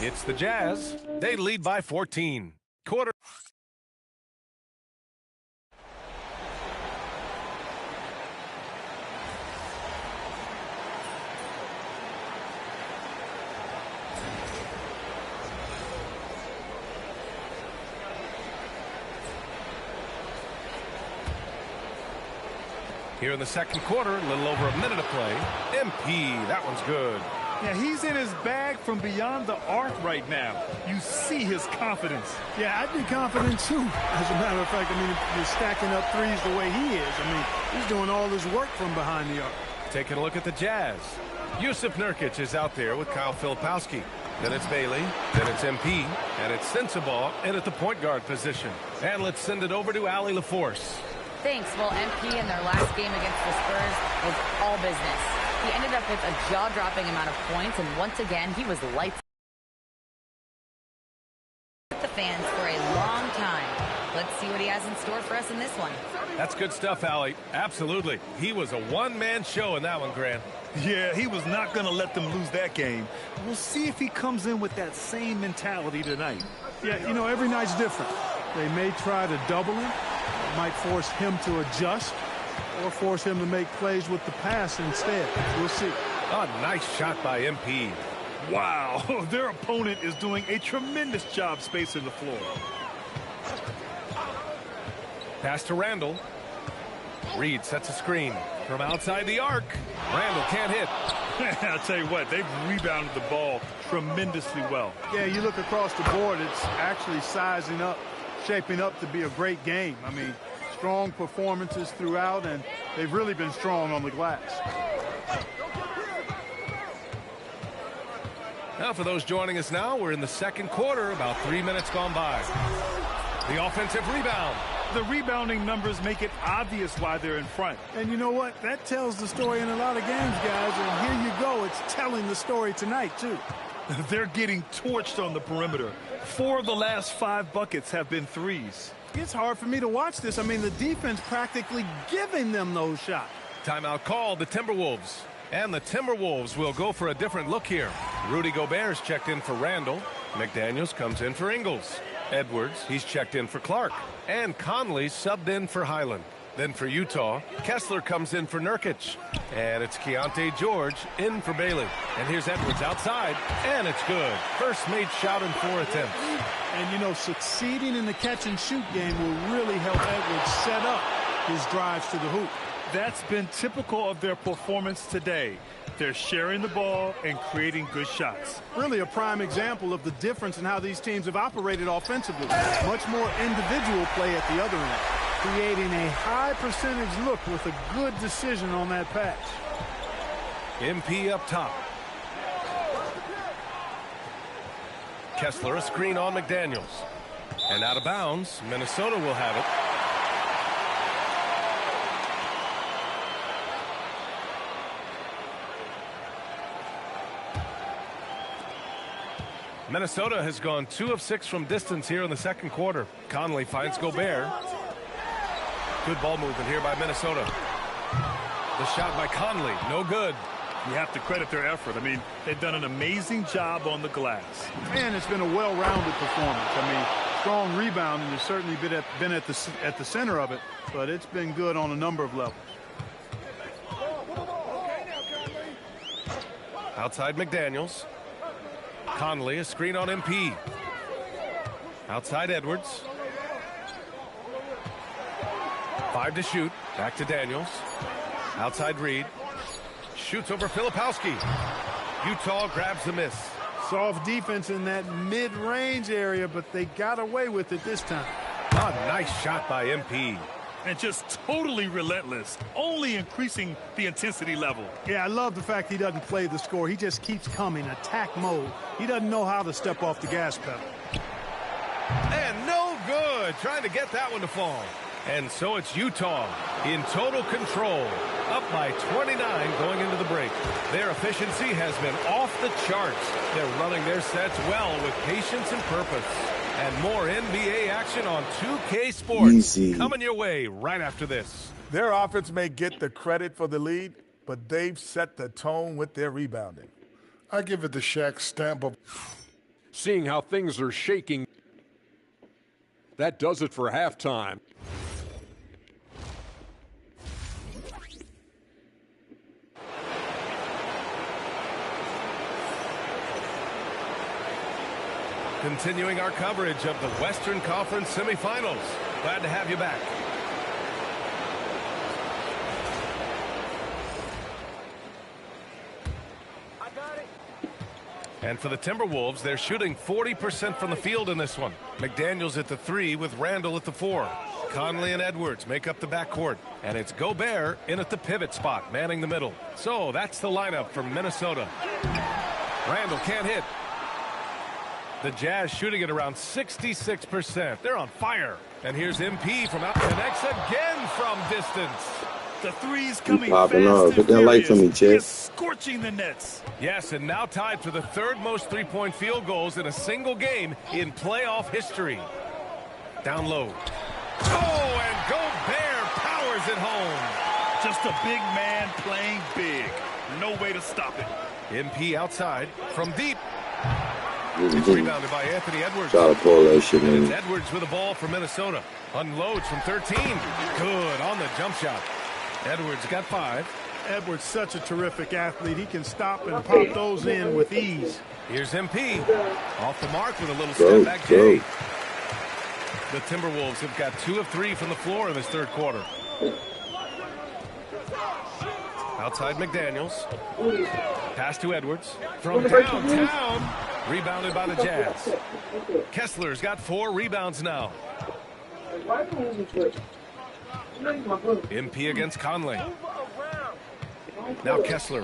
It's the Jazz. They lead by 14. Quarter. Here in the second quarter, a little over a minute of play. MP, that one's good. Yeah, he's in his bag from beyond the arc right now. You see his confidence. Yeah, I'd be confident too. As a matter of fact, I mean, if you're stacking up threes the way he is, I mean, he's doing all his work from behind the arc. Taking a look at the Jazz. Yusuf Nurkic is out there with Kyle Filipowski. Then it's Bailey, then it's MP, and it's Sensabaugh in at the point guard position. And let's send it over to Allie LaForce. Thanks. Well, MP in their last game against the Spurs was all business. He ended up with a jaw-dropping amount of points, and once again, he was lights with the fans for a long time. Let's see what he has in store for us in this one. That's good stuff, Allie. Absolutely. He was a one-man show in that one, Grant. Yeah, he was not going to let them lose that game. We'll see if he comes in with that same mentality tonight. Yeah, you know, every night's different. They may try to double him. It might force him to adjust or force him to make plays with the pass instead. We'll see. A nice shot by MP. Wow, their opponent is doing a tremendous job spacing the floor. Pass to Randall. Reed sets a screen from outside the arc. Randall can't hit. I'll tell you what, they've rebounded the ball tremendously well. Yeah, you look across the board, it's actually sizing up, shaping up to be a great game. I mean, strong performances throughout, and they've really been strong on the glass. Now, for those joining us now, we're in the second quarter, about 3 minutes gone by. The offensive rebound. The rebounding numbers make it obvious why they're in front. And you know what? That tells the story in a lot of games, guys. And here you go. It's telling the story tonight, too. They're getting torched on the perimeter. 4 of the last 5 buckets have been threes. It's hard for me to watch this. I mean, the defense practically giving them those shots. Timeout called, the Timberwolves. And the Timberwolves will go for a different look here. Rudy Gobert's checked in for Randall. McDaniels comes in for Ingles. Edwards, he's checked in for Clark. And Conley subbed in for Highland. Then for Utah, Kessler comes in for Nurkic. And it's Keontae George in for Bailey. And here's Edwards outside, and it's good. First made shot in 4 attempts. And, you know, succeeding in the catch-and-shoot game will really help Edwards set up his drives to the hoop. That's been typical of their performance today. They're sharing the ball and creating good shots. Really a prime example of the difference in how these teams have operated offensively. Much more individual play at the other end, creating a high percentage look with a good decision on that pass. MP up top. Kessler, a screen on McDaniels. And out of bounds, Minnesota will have it. Minnesota has gone 2 of 6 from distance here in the second quarter. Conley finds Gobert. Good ball movement here by Minnesota. The shot by Conley, no good. You have to credit their effort. I mean, they've done an amazing job on the glass. And it's been a well-rounded performance. I mean, strong rebounding has certainly been at the center of it, but it's been good on a number of levels. Outside McDaniels. Conley, a screen on MP. Outside Edwards. 5 to shoot. Back to Daniels. Outside Reed. Shoots over Filipowski. Utah grabs the miss. Soft defense in that mid-range area, but they got away with it this time. A nice shot by MP. and just totally relentless, only increasing the intensity level. Yeah, I love the fact he doesn't play the score. He just keeps coming, attack mode. He doesn't know how to step off the gas pedal. And no good, trying to get that one to fall. And so it's Utah in total control, up by 29 going into the break. Their efficiency has been off the charts. They're running their sets well with patience and purpose. And more NBA action on 2K Sports coming your way right after this. Their offense may get the credit for the lead, but they've set the tone with their rebounding. I give it the Shaq stamp of seeing how things are shaking. That does it for halftime. Continuing our coverage of the Western Conference semifinals. Glad to have you back. And for the Timberwolves, they're shooting 40% from the field in this one. McDaniels at the 3 with Randall at the 4. Conley and Edwards make up the backcourt. And it's Gobert in at the pivot spot, manning the middle. So that's the lineup for Minnesota. Randall can't hit. The Jazz shooting at around 66%. They're on fire. And here's MP from out. Connects again from distance. The three's coming popping fast off. Put that light for me, Chase. Scorching the nets. Yes, and now tied for the third most three-point field goals in a single game in playoff history. Down low. Oh, and Gobert powers it home. Just a big man playing big. No way to stop it. MP outside from deep. It's rebounded by Anthony Edwards. Try to pull that shit in. It's Edwards with the ball for Minnesota. Unloads from 13. Good on the jump shot. Edwards got 5. Edwards such a terrific athlete. He can stop and pop those in with ease. Here's MP. Off the mark with a little step back Jay. The Timberwolves have got 2 of 3 from the floor in this third quarter. Outside McDaniels. Pass to Edwards. From downtown. Rebounded by the Jazz. Kessler's got 4 rebounds now. MP against Conley. Now Kessler.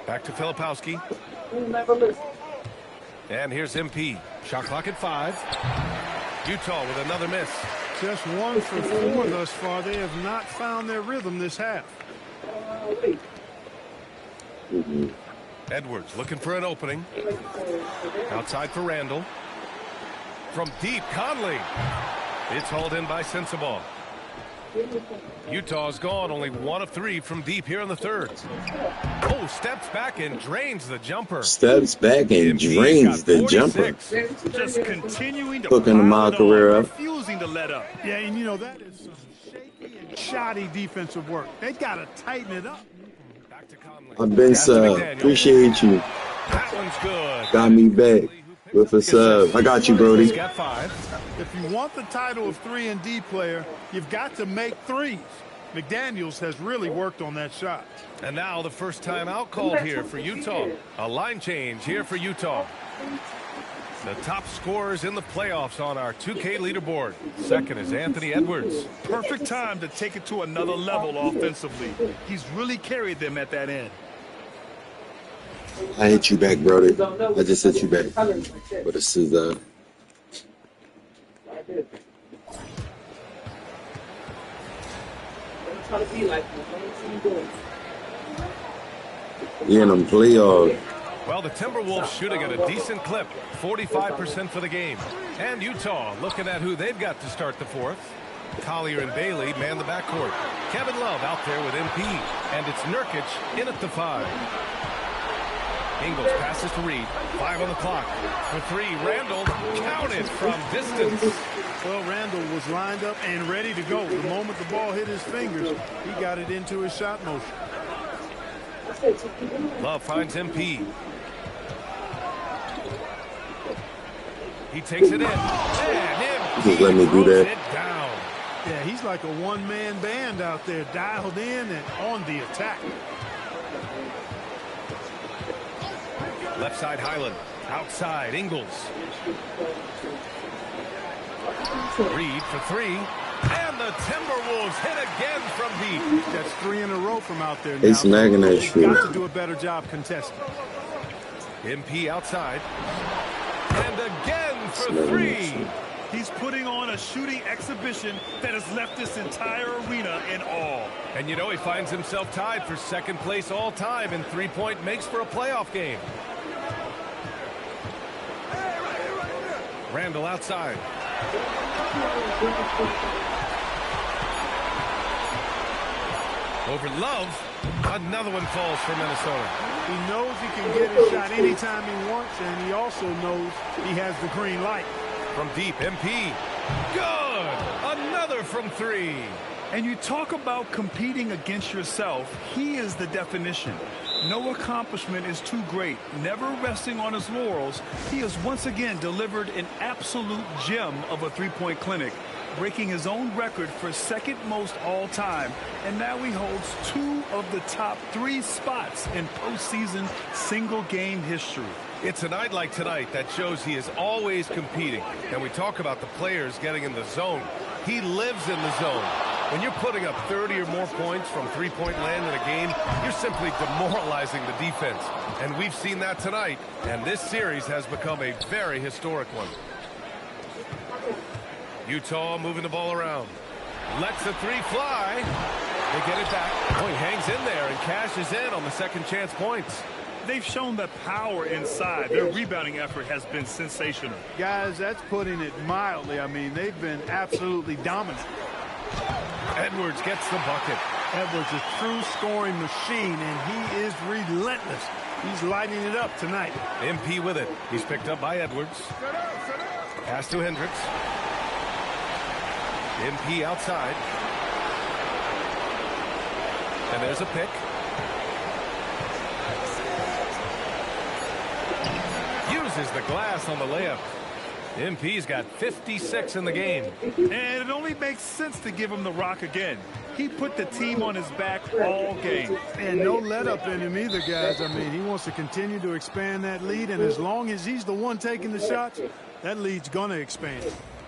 Back to Filipowski. And here's MP. Shot clock at 5. Utah with another miss. Just 1 for 4 thus far. They have not found their rhythm this half. Edwards looking for an opening. Outside for Randall. From deep, Conley. It's hauled in by Sensabaugh. Utah's gone only 1 of 3 from deep here in the third. Oh, steps back and drains the jumper. Steps back and drains the jumper. Just continuing to hooking my career up. Refusing to let up. Yeah, and you know that is some shaky and shoddy defensive work. They got to tighten it up. I've been sub. Appreciate you. That one's good. Got me back with a sub. I got you, Brody. He's got 5. If you want the title of 3-and-D player, you've got to make threes. McDaniels has really worked on that shot. And now the first time out called here for Utah. A line change here for Utah. The top scorers in the playoffs on our 2K leaderboard. Second is Anthony Edwards. Perfect time to take it to another level offensively. He's really carried them at that end. I hit you back, Brody. I just hit you back. But this is in them playoffs. Well, the Timberwolves shooting at a decent clip, 45% for the game. And Utah looking at who they've got to start the fourth. Collier and Bailey man the backcourt. Kevin Love out there with MP. And it's Nurkic in at the 5. Ingles passes to Reed. 5 on the clock. For 3, Randall counted from distance. Well, Randall was lined up and ready to go. The moment the ball hit his fingers, he got it into his shot motion. Love finds MP. He takes it in. And just let me do that. Yeah, he's like a one-man band out there, dialed in and on the attack. Left side, Highland. Outside, Ingles. Reed for 3. And the Timberwolves hit again from deep. That's 3 in a row from out there now. They snagging that shit. Got to do a better job contesting. MP outside. And again for 3. He's putting on a shooting exhibition that has left this entire arena in awe. And you know, he finds himself tied for second place all time in three-point makes for a playoff game. Randall outside. Over Love. Another one falls for Minnesota. He knows he can get his shot anytime he wants, and he also knows he has the green light. From deep, MP. Good! Another from 3. And you talk about competing against yourself. He is the definition. No accomplishment is too great. Never resting on his laurels, he has once again delivered an absolute gem of a three-point clinic, breaking his own record for second most all time. And now he holds 2 of the top 3 spots in postseason single-game history. It's a night like tonight that shows he is always competing. And we talk about the players getting in the zone. He lives in the zone. When you're putting up 30 or more points from three-point land in a game, you're simply demoralizing the defense. And we've seen that tonight. And this series has become a very historic one. Utah moving the ball around. Lets the 3 fly. They get it back. Oh, he hangs in there and cashes in on the second chance points. They've shown the power inside. Their rebounding effort has been sensational. Guys, that's putting it mildly. I mean, they've been absolutely dominant. Edwards gets the bucket. Edwards is a true scoring machine, and he is relentless. He's lighting it up tonight. MP with it. He's picked up by Edwards. Pass to Hendricks. MP outside. And there's a pick. Uses the glass on the layup. MP's got 56 in the game. And it only makes sense to give him the rock again. He put the team on his back all game. And no let up in him either, guys. I mean, he wants to continue to expand that lead, and as long as he's the one taking the shots, that lead's going to expand.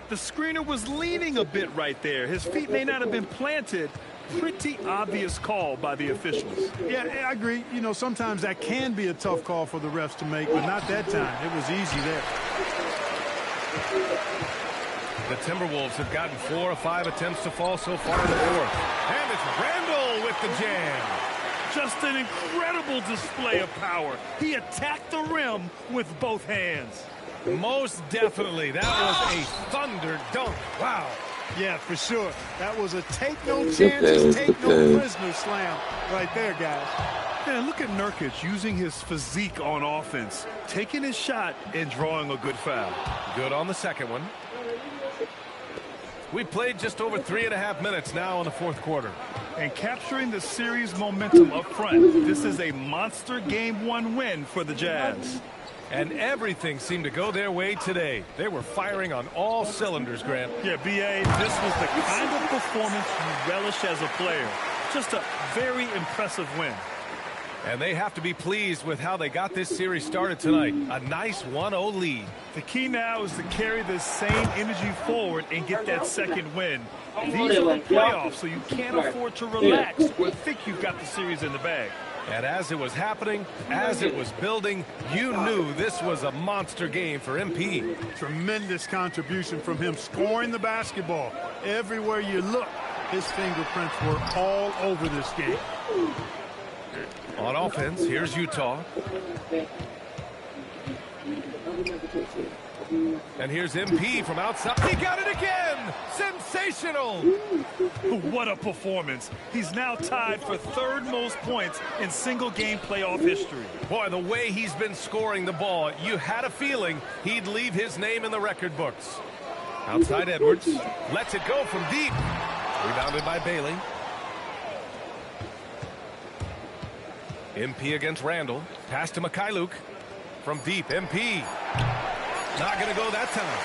The screener was leaning a bit right there. His feet may not have been planted. Pretty obvious call by the officials. Yeah, I agree. You know, sometimes that can be a tough call for the refs to make, but not that time. It was easy there. The Timberwolves have gotten 4 or 5 attempts to fall so far in the fourth. And it's Randall with the jam. Just an incredible display of power. He attacked the rim with both hands. Most definitely. That was a thunder dunk. Wow. Yeah, for sure. That was a take no chances, take no prisoners slam right there, guys. And look at Nurkic using his physique on offense, taking his shot and drawing a good foul. Good on the second one. We played just over 3.5 minutes now in the fourth quarter. And capturing the series momentum up front, this is a monster Game 1 win for the Jazz. And everything seemed to go their way today. They were firing on all cylinders, Grant. Yeah, B.A., this was the kind of performance you relish as a player. Just a very impressive win. And they have to be pleased with how they got this series started tonight. A nice 1-0 lead. The key now is to carry this same energy forward and get that second win. These are the playoffs, so you can't afford to relax or think you've got the series in the bag. And as it was happening, as it was building, you knew this was a monster game for MP. Tremendous contribution from him, scoring the basketball. Everywhere you look, his fingerprints were all over this game. On offense, here's Utah. And here's MP from outside. He got it again! Sensational! What a performance. He's now tied for third most points in single-game playoff history. Boy, the way he's been scoring the ball, you had a feeling he'd leave his name in the record books. Outside Edwards. Lets it go from deep. Rebounded by Bailey. MP against Randall. Pass to Mikhailuk. From deep, MP. Not going to go that time.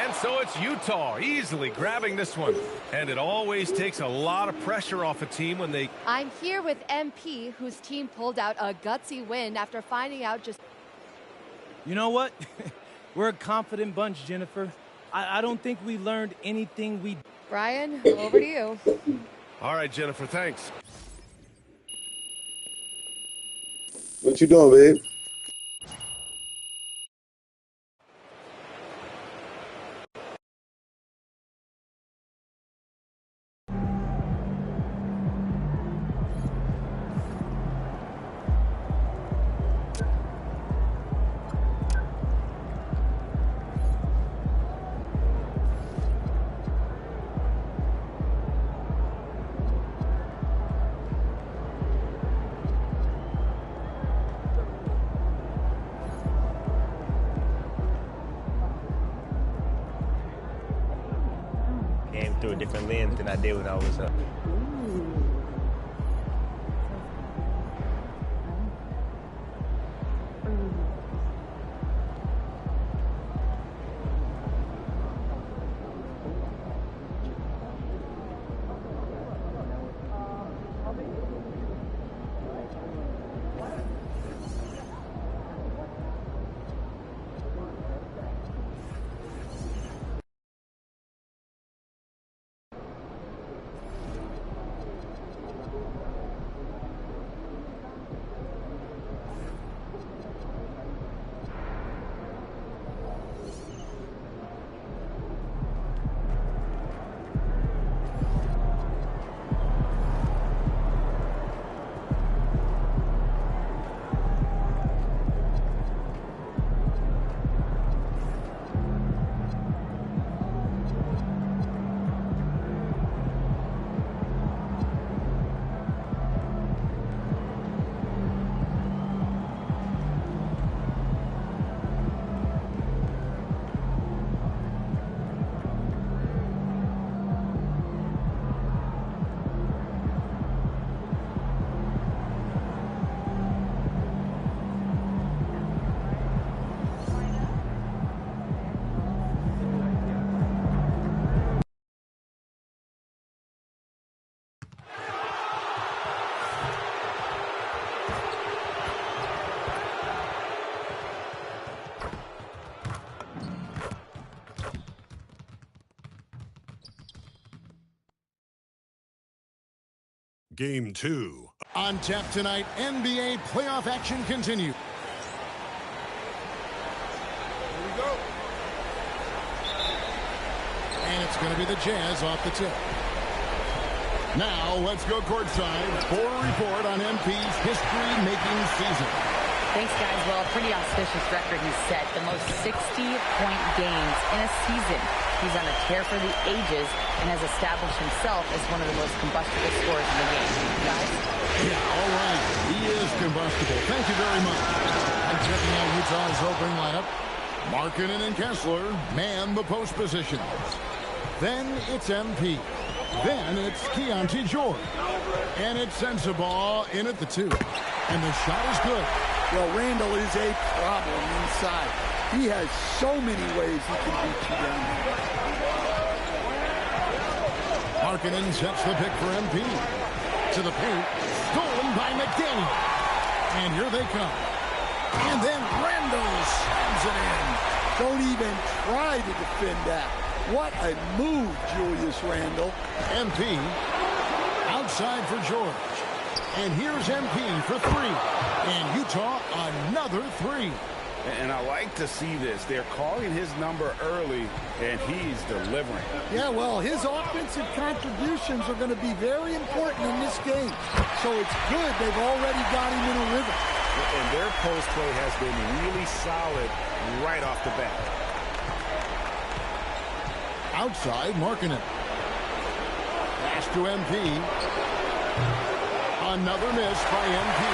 And so it's Utah easily grabbing this one. And it always takes a lot of pressure off a team when they... I'm here with MP, whose team pulled out a gutsy win after finding out just... You know what? We're a confident bunch, Jennifer. I don't think we learned anything we... Brian, over to you. All right, Jennifer, thanks. What you doing, babe? Through a different lens than I did when I was up. Game 2. On tap tonight, NBA playoff action continues. Here we go. And it's going to be the Jazz off the tip. Now, let's go courtside for a report on MP's history-making season. Thanks, guys. Well, a pretty auspicious record he's set. The most 60-point games in a season. He's on a tear for the ages and has established himself as one of the most combustible scorers in the game. Guys? Yeah, all right. He is combustible. Thank you very much. And checking out Utah's opening lineup, Markkanen and Kessler man the post positions. Then it's MP. Then it's Keontae George. And it's Sensabaugh in at the 2. And the shot is good. Well, Randall is a problem inside. He has so many ways he can beat you down there. Markkanen sets the pick for MP. To the paint. Stolen by McDaniel. And here they come. And then Randall slams it in. Don't even try to defend that. What a move, Julius Randle. MP outside for George. And here's MP for 3. And Utah another 3. And I like to see this. They're calling his number early, and he's delivering. Yeah, well, his offensive contributions are going to be very important in this game. So it's good they've already got him in a rhythm. And their post play has been really solid right off the bat. Outside, Markkanen. Pass to MP. Another miss by MP.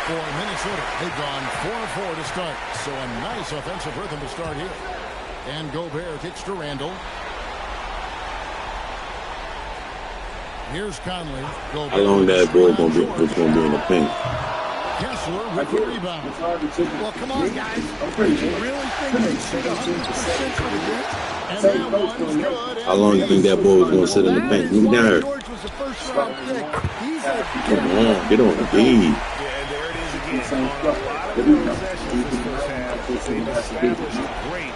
For Minnesota, they've gone 4-4 to start. So a nice offensive rhythm to start here. And Gobert kicks to Randall. Here's Conley. Gobert. How long that boy gonna be in the paint? Kessler with the rebound. Well, come on, guys. Do you really think they should 100% for the game? And that one's good. How long do you think that boy was gonna sit in the paint? Look down here. George was a first-round pick. He's a Come on, get on the beat. On a lot of the possessions this first half, they've established great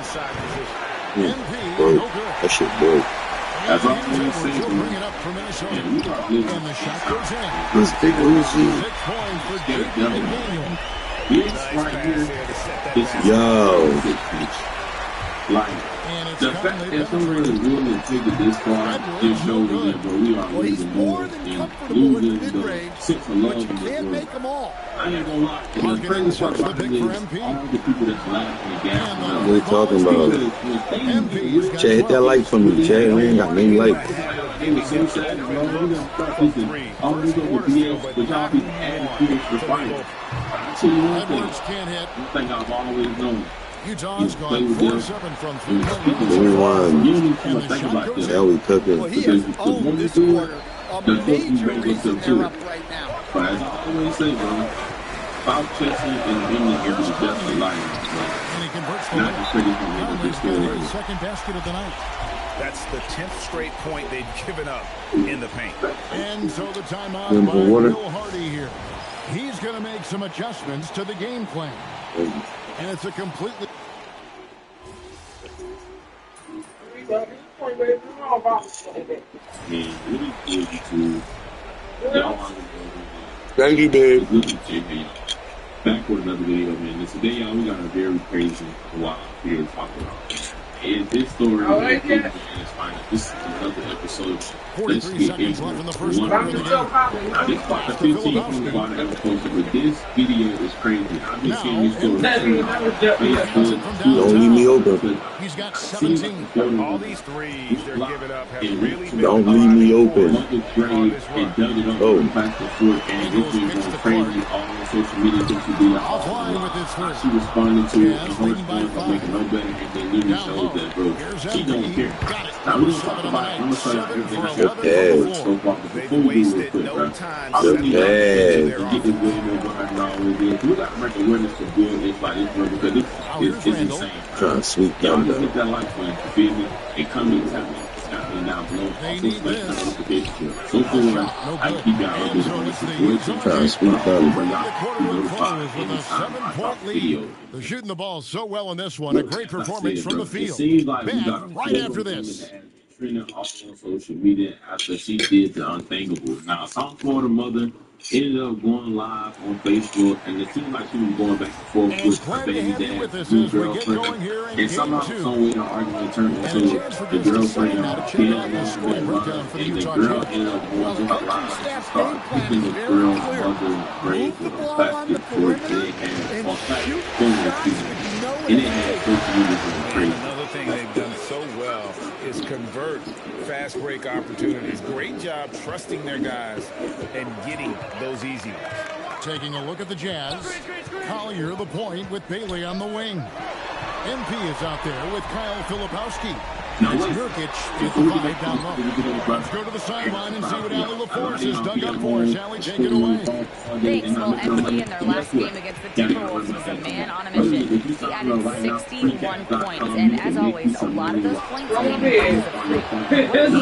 inside position. That shit broke. That's all I'm saying. Bring it up for Minnesota. And the shot goes in. Let's take it easy. 6 points for Jaden McDaniel. This right here is like the fact that somebody is willing to take it this far just shows that, bro, we are losing more and losing the sense of love in this world. I ain't gonna lie. And the crazy part about it is all the people that's laughing and gassing up. What are you talking about? Chad, hit that like for me, Chad. We ain't got many likes. It was so sad, bro. We're gonna start this thing. All this over BS, but y'all be adding BS for fighting. I tell you one thing. One thing I've always known. Utah's gone 4-7 from 3 You don't even think about this. Now we cooking. Because when we do it, the coach we bring us up to it. But as I always say, bro, foul chasing and winning here is just the line. And he converts the not the pretty thing. second basket of the night. That's the 10th straight point they've given up in the paint. And so the timeout by Will Hardy here. He's going to make some adjustments to the game plan. And it's a completely... Thank you, babe. Back with another video, man. Today, y'all, we got a very crazy, wild video to talk about. And this story is fine. This is another episode. 43 seconds left in the first quarter of the game. Now, this part of 15 ever posted, but this video is crazy. I've been seeing this story. Don't leave me open. He's got 17. All these threes they're giving up have really been Don't leave me open. Oh. And this is going crazy all on social media. Offline with this first. She responded to it. And her response was making no better. And they literally showed that, bro. She don't care. Now, we're going to talk about it. I'm going to show you everything I said so far. But before we do it, bro, I really need to get this video behind all of this. We got to make awareness to build this like this, bro, because it's insane. Trying to sweep Y'all them just down. hit that like button, you feel me? And comment and tap me. Down below. Also, smash that notification. So cool, I keep y'all updated. Trying to sweep them. With a 7-point lead. They're shooting the ball so well in this one. A great performance from the field. It seems like we Ben, got right after this. Trina off on social media after she did the unthinkable. Now, South Florida mother ended up going live on Facebook, and it seemed like she was going back and forth with her baby dad, new girlfriend, and somehow, some way, the argument turned into the girlfriend being along with her, and the girl ended up going to her live and started picking the girl's mother's brain with a plastic fork that they had on plastic phone, and it had social media going crazy. Another thing they've done so well is convert fast break opportunities. Great job trusting their guys and getting those easy ones. Taking a look at the Jazz. Collier the point with Bailey on the wing. MP is out there with Kyle Filipowski. It's Nurkic with the 5 down low. Let's go to the sideline and see what Allie LaForce has dug up for us. Allie, take it away. Thanks. Well, MP in their last game against the Timberwolves was a man on a mission. He added 61 points, and as always, a lot of those points came because of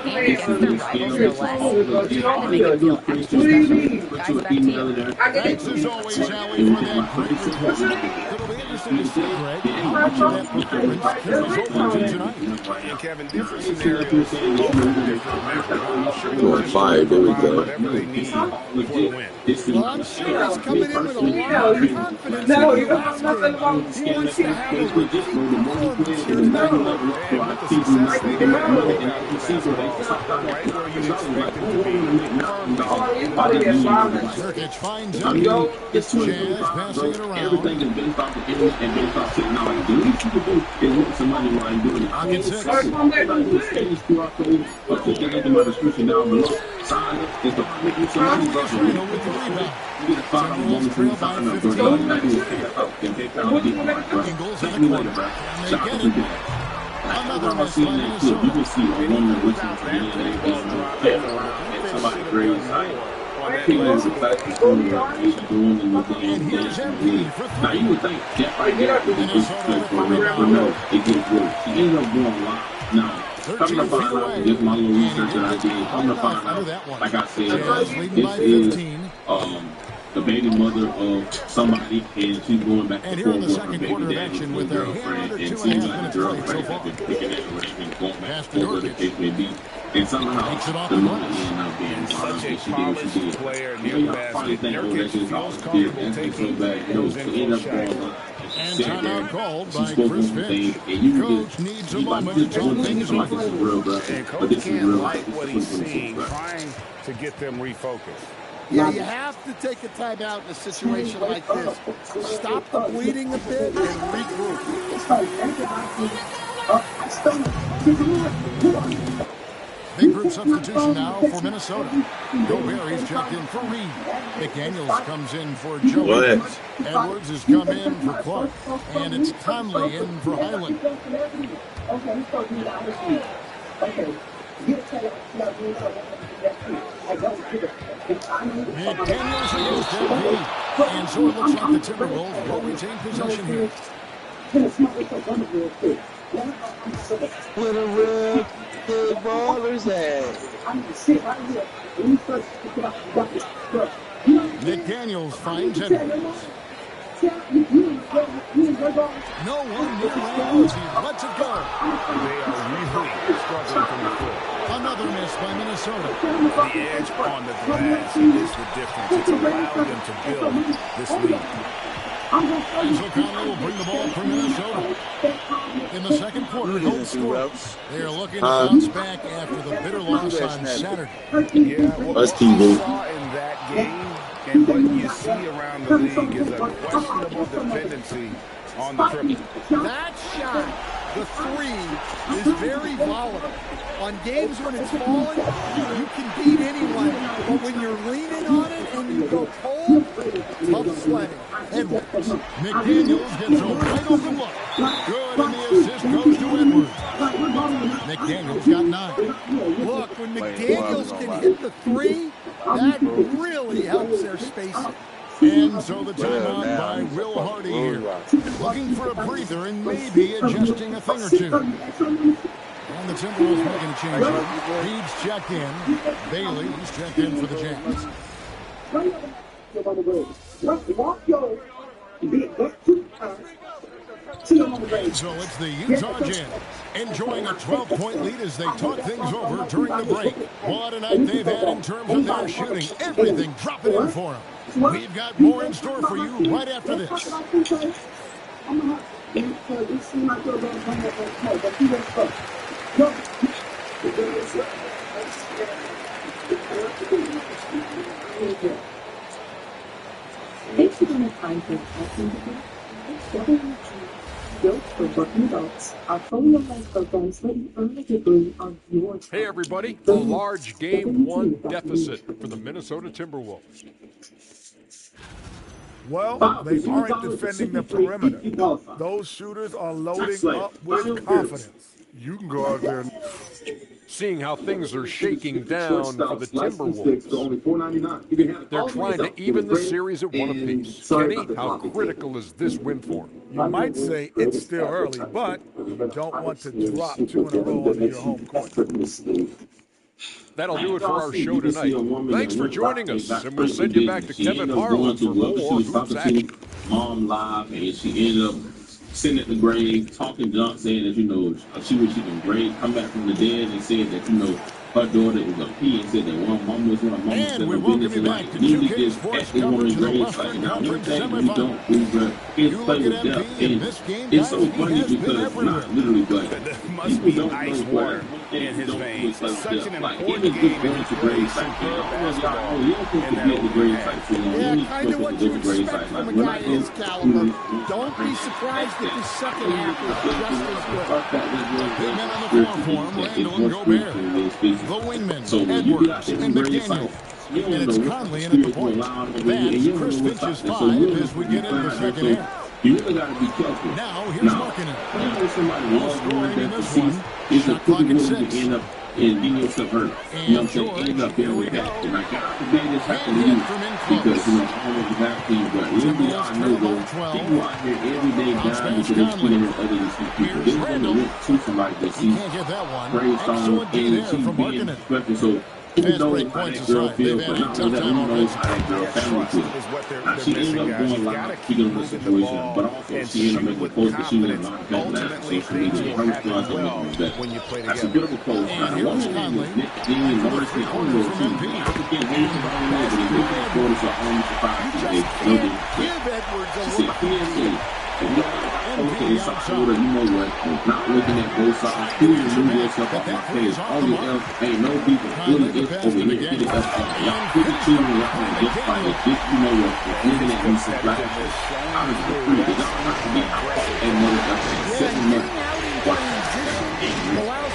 three. And against their rivals, no less. He had to make it feel extra special. Guys, back to you. Thanks as always, Allie, for that great report. It'll be interesting to see, Greg, how much of that performance carries over to tonight. And Kevin, different scenarios. Fire, there we go. Whatever they need for the win. Well, I'm sure he's coming in with a lot of confidence. No, you don't have nothing about it. He wants to have a repeat performance here tonight. With the success they had, right where you expect them to be. Nurkic finds him. It's 25, passing it around. Everything is based off of image and based off technology. The least you can do is look at somebody while you're doing it. I'll get 6. Scan this QR code or click the link in my description down below. Sign up and start making some money. With the rebound. You get a 5 moment free sign up, bro. All you gotta do is pick it up and pick out the Ingles in the corner. And they get it. Another miss by Minnesota. You can see a woman listening to the NBA and somebody grades site. And here's MP for 3. Now you would think that right there is good for me, but no, it gets worse. He ended up going live. Now, coming to find out, this is my little research that I did. Coming to find out, like I said, this is the baby mother of somebody, and she's going back and and forth with her baby daddy, her girlfriend, and it seems like the girlfriend has been picking at her and going back and forth, whatever the case may be. And somehow the mother ended up being such a she did what she did. Player You know, y'all probably think, oh, that's just all she did. That's just so bad. No, she ended up going on. And timeout called by Chris Finch. Coach needs a moment to talk things over. And Coach can't like what he's seeing, trying to get them refocused. Yeah, you have to take a timeout in a situation like this. Stop the bleeding a bit and regroup. Big group substitution now for Minnesota. Gobert checked in for Reed. McDaniels comes in for Joe Edwards. Edwards has come in for Clark. And it's Conley in for Highland. McDaniels against MP. And so it looks like the Timberwolves will retain possession here. Where the real big ballers at? McDaniels finds Edwards. No one near Ramos. He lets it go. They are really struggling from the floor. Another miss by Minnesota. The edge on the glass is the difference. It's allowed them to build this lead. So Conley will bring the ball for Minnesota. In the second quarter, no scores. They are looking to bounce back after the bitter loss on Saturday. Yeah, what we saw in that game and what you see around the league is a questionable dependency on the triple. That shot, the three, is very volatile. On games when it's falling, you can beat anyone. But when you're leaning on it and you go cold, tough sledding. Edwards. McDaniels gets a right open look. Good, and the assist goes to Edwards. McDaniels got 9. Look, when McDaniels can hit the three, that really helps their spacing. And so the timeout by Will Hardy here. Looking for a breather and maybe adjusting a thing or two. And the Timberwolves making a change here. Reed's checked in. Bailey's checked in for the Jazz. So it's the Utah Jazz enjoying a 12-point lead as they talk things over during the break. What a night they've had in terms of their shooting. Everything dropping in for them. We've got more in store for you right after this. Thanks for the time for built for working adults. Our fully online programs let you earn a degree on your time. Hey everybody, a large Game 1 deficit for the Minnesota Timberwolves. Well, they aren't defending the perimeter. Those shooters are loading up with confidence. You can go out there and... Seeing how things are shaking down for the Timberwolves. They're trying to even the series at one apiece. Kenny, how critical is this win for them? You might say it's still early, but you don't want to drop 2 in a row on your home court. That'll do it for our show tonight. Thanks for joining us, and we'll send you back to Kevin Harlan for more Hoops Action. Mom live, and she ended up sitting at the grave, talking junk, saying that, you know, she was even great, come back from the dead and said that, you know, her daughter was a P and said that one mom was one of mama's and we welcome you back to 2K Sports coverage of the Western Conference semifinal. You look at MP in this game, it's so he funny has been because, everywhere. not literally, but there must be ice water in his veins. Such an important game and he's playing superb basketball in that Yeah, kind of what you expect from a guy his caliber. Don't be surprised if his second half is just as good. Big men on the floor for him, Randall and Gobert. The wingmen, Edwards and McDaniel. And it's Conley in at the point. That's Chris Finch's 5 as we get into the second half. You really got to be careful. Now, here's Markkanen. Somebody No scoring in this one. Shot clock at 6. End up and getting yourself hurt. You know what I'm saying? End up there with that. And I got to be this happened to you because, you know, I almost got to you, but really, I know those people out here every day dying because they're putting in other than some people. They're going to look to somebody that sees Trey Songz and she's being respected. So who knows how that girl feels, but not only that, who knows how that girl family feels. Now, she ended up going live, speaking of the situation, but also she ended up making a post that she was in a lot of backlash on social media. Her response was that. That's a bit of a post. Now, the woman's name is Nick Dean Morris. I don't know if she's African, Asian, I don't know, but if you're supporters are only surprised to say, no, she said, PSA, if you okay, it's October, you know what, not looking at both sides, please remove yourself off my page. All the else ain't no people, really is over here, get it up off. Y'all put the team in y'all and just fight it. Just, you know what, looking at me some flash. I was the free, but y'all not to be out and motherfucker and setting up.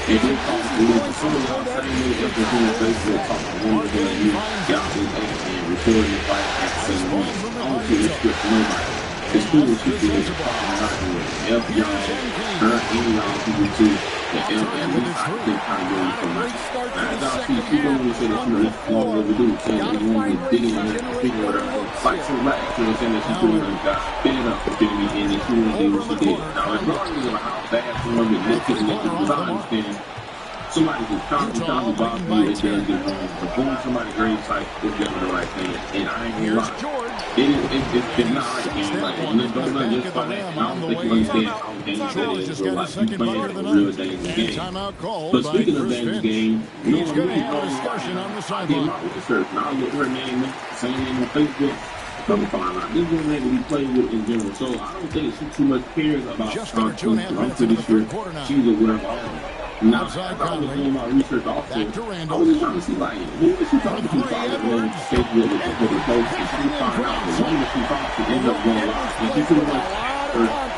And then talk to me, some of y'all same niggas up here on Facebook talking to one of you, y'all just and recording the fight at 7 months. I don't feel this script for nobody. It's cool that she did it. F y'all, her and y'all people too. The F and me, I think kind of really for my. Now, as y'all see, she don't want to say that, you know, that's long overdue. Saying that you want to dig in and figure whatever. Like some black people saying that she doing her got spit up, feel me, and then she won't do what she did. Now, regardless of how bad someone is nitpicking it, because I understand somebody who's constantly bothering you, it does get wrong. But going to somebody's grave site is doing the right thing. And I ain't gonna lie. It's not right, man. Like, and just don't let just fight. I don't think you understand how dangerous it is. Like, you playing a real dangerous game. But speaking of dangerous game, you know what I did my research. Now I look her name, same name on Facebook. Come find out this woman that we play with in general. So I don't think she too much cares about Thompson. I'm pretty sure she's a whatever. Now, I was doing my research also. I was just trying to see, like, who is she talking to? So I was going to Facebook with the post, and she found out the one that she talked to ended up going live. And she pretty much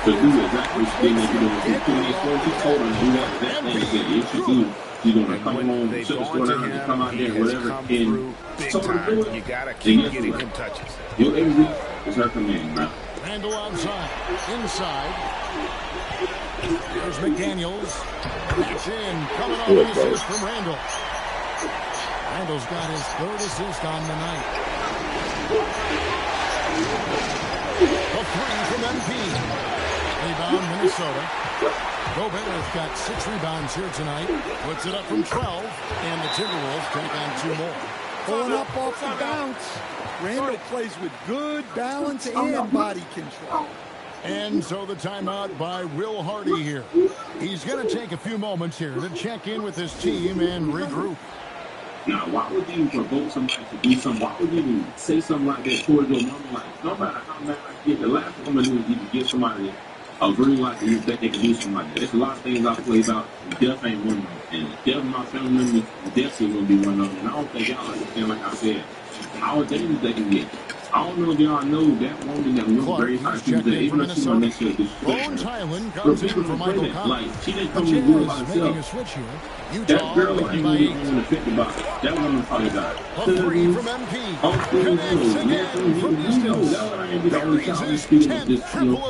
to do exactly what she did. She told her to do that thing. She said, if she do, she's going to come on, shut the store down, and come out there, whatever. And told her to do it. And guess what? Your every week is her command, bro. Randall outside, inside. Here's McDaniels. It's in. Coming off the assist from Randall. Randall's got his third assist on the night. A three from MP. Rebound, Minnesota. Gobert's got 6 rebounds here tonight. Puts it up from 12. And the Timberwolves take on 2 more. Pulling up off the bounce. Randall plays with good balance and body control. And so the timeout by Will Hardy here. He's going to take a few moments here to check in with his team and regroup. Now, why would you provoke somebody to do something? Why would you even say something like that towards your mama? Like, no matter how mad I get, the last thing I'm going to do is you can give somebody a green light and you think they can do something like that. There's a lot of things I play about. Death ain't one of them. And death my family members, definitely going to be one of them. And I don't think y'all understand, like I said, how dangerous they can get. I don't know if y'all know that woman that went very high people that even if she wasn't necessarily disrespectful. For people to play that, like, she didn't come and do it by herself. That girl ain't really even affected by it. That woman probably got cousins, uncles, nephews, you know, that one I ain't be the only child who's speaking of this, you know.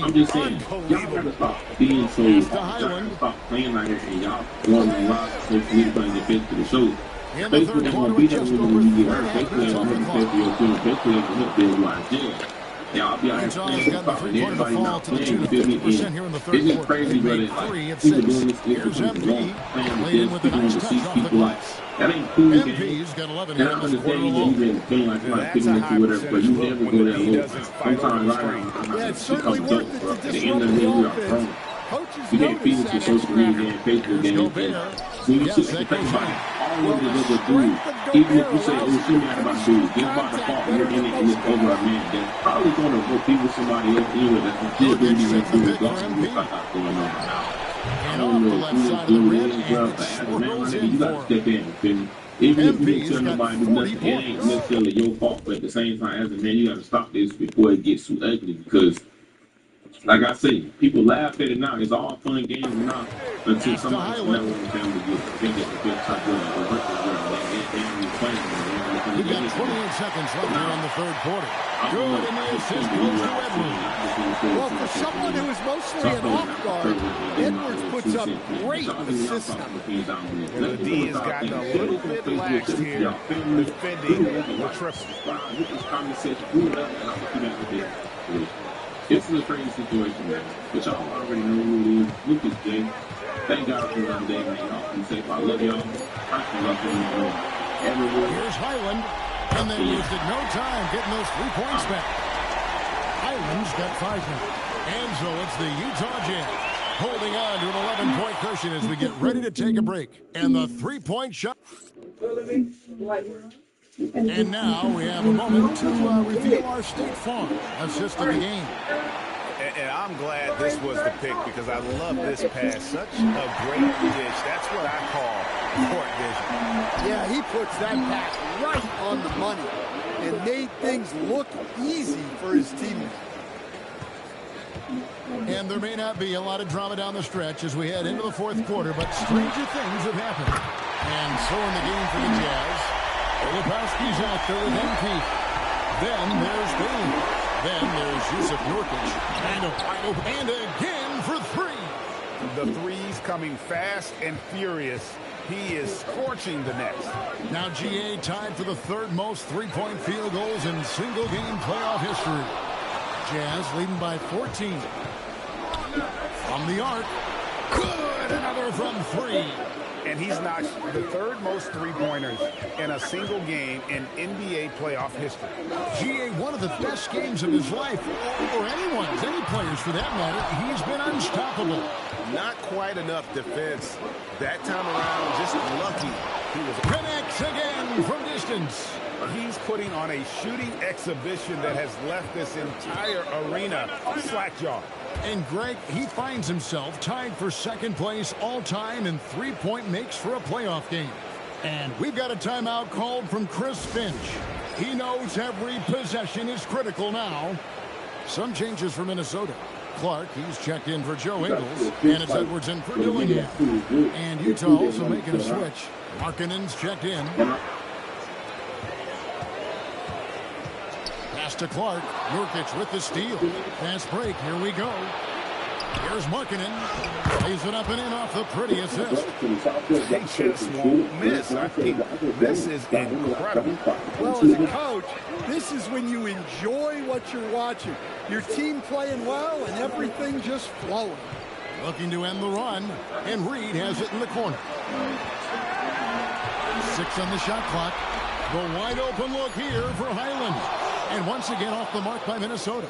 I'm just saying, y'all gotta stop being so, y'all gotta stop playing like that and y'all going on live social media playing your best to the show. Facebook ain't gonna be there when you get hurt. Facebook ain't gonna help you pay for your film. Facebook ain't gonna help you like jail. Y'all be out here playing about and everybody not playing, you feel me? And it's just crazy, but it's like, people doing this, people playing with this, people want to see people like, that ain't cool, game. And I understand you even feeling like somebody picking at you, whatever, but you never go that low. Sometimes right now, it becomes dope, bro. At the end of the day, we are grown. You can't feed it to social media and Facebook games. When you sit and think about it, all of the other dudes, even if you say, oh, she mad about dudes, just by default, you're in it and it's over a man, that's probably going to go be with somebody else anyway that's still going to be with dudes. That's what's going on now. I don't know who dude is, bro, but as a man, my nigga, you got to step in, feel me? Even if you didn't tell nobody to do nothing, it ain't necessarily your fault, but at the same time, as a man, you got to stop this before it gets too ugly, because like I say, people laugh at it now. It's all fun games now until somebody's never in the family gets think it's the best type of hurt the girl. They ain't even playing. We've got 28 seconds left here in the third quarter. Good in the assist goes to Edwards. Well, for someone who is mostly an off guard, Edwards puts up great assists. The D has gotten a little bit lax here defending the triple. It's a crazy situation, man. But y'all already know who it is. Lucas J. Thank God for another day, man. Y'all be safe. I love y'all. I love you. Here's Highland, and they wasted no time getting those 3 points back. Highland's got 5 now. And so it's the Utah Jazz holding on to an 11-point cushion as we get ready to take a break. And the 3-point shot. And now we have a moment to reveal our State Farm assist of the game. And I'm glad this was the pick because I love this pass. Such a great dish. That's what I call court vision. Yeah, he puts that pass right on the money and made things look easy for his teammates. And there may not be a lot of drama down the stretch as we head into the 4th quarter, but stranger things have happened. And so in the game for the Jazz, Filipowski's out there with MP. Then there's Bailey. Then there's Yusuf Nurkic. And again for 3. The threes coming fast and furious. He is scorching the nets. Now GA tied for the 3rd most 3-point field goals in single-game playoff history. Jazz leading by 14. From the arc. Good! Another from 3. And he's notched the 3rd most 3-pointers in a single game in NBA playoff history. GA, one of the best games of his life, or anyone's, any players for that matter. He's been unstoppable. Not quite enough defense that time around. Just lucky. He was connects again from distance. He's putting on a shooting exhibition that has left this entire arena slack-jawed. And Greg, he finds himself tied for 2nd place all-time in 3-point makes for a playoff game. And we've got a timeout called from Chris Finch. He knows every possession is critical now. Some changes for Minnesota. Clark, he's checked in for Joe Ingles, and it's Edwards in for Dillingham. And Utah also making a switch. Markkanen's checked in. Pass to Clark. Nurkic with the steal. Fast break. Here we go. Here's Markkanen. Lays it up and in off the pretty assist. They just won't miss. I mean, this is incredible. Well, as a coach, this is when you enjoy what you're watching. Your team playing well and everything just flowing. Looking to end the run, and Reed has it in the corner. 6 on the shot clock. The wide open look here for Highland. And once again off the mark by Minnesota.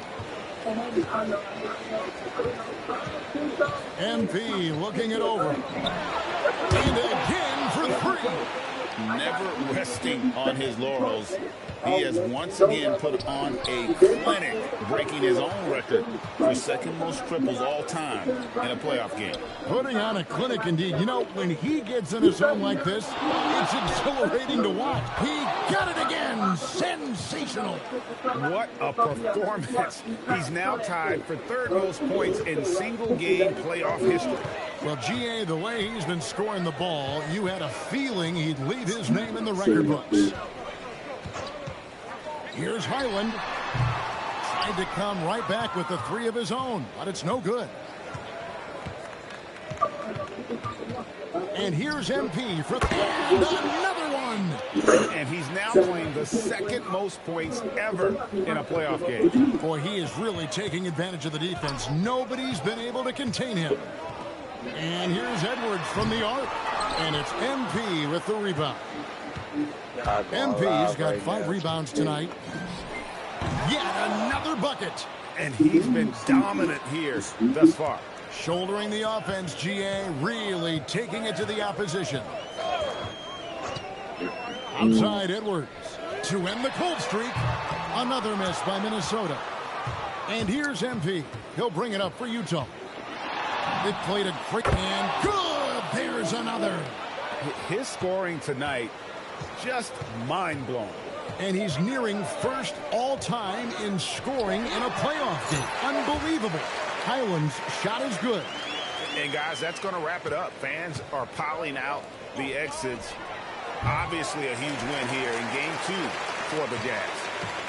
MP looking it over. And again for 3. Never resting on his laurels. He has once again put on a clinic, breaking his own record for 2nd most triples all time in a playoff game. Putting on a clinic indeed. You know, when he gets in a zone like this, it's exhilarating to watch. He got it again. Sensational. What a performance. He's now tied for 3rd most points in single-game playoff history. Well, GA, the way he's been scoring the ball, you had a feeling he'd leave his name in the record books. Here's Highland. Tried to come right back with the 3 of his own, but it's no good. And here's MP for and another one. And he's now playing the 2nd most points ever in a playoff game. Boy, he is really taking advantage of the defense. Nobody's been able to contain him. And here's Edwards from the arc. And it's MP with the rebound. MP's got 5 rebounds tonight. Yet another bucket. And he's been dominant here thus far. Shouldering the offense, GA really taking it to the opposition. Outside Edwards to end the cold streak. Another miss by Minnesota. And here's MP. He'll bring it up for Utah. It played a great and good. There's another. His scoring tonight, just mind-blowing. And he's nearing 1st all-time in scoring in a playoff game. Unbelievable. Highland's shot is good. And guys, that's going to wrap it up. Fans are piling out the exits. Obviously a huge win here in Game 2 for the Jazz.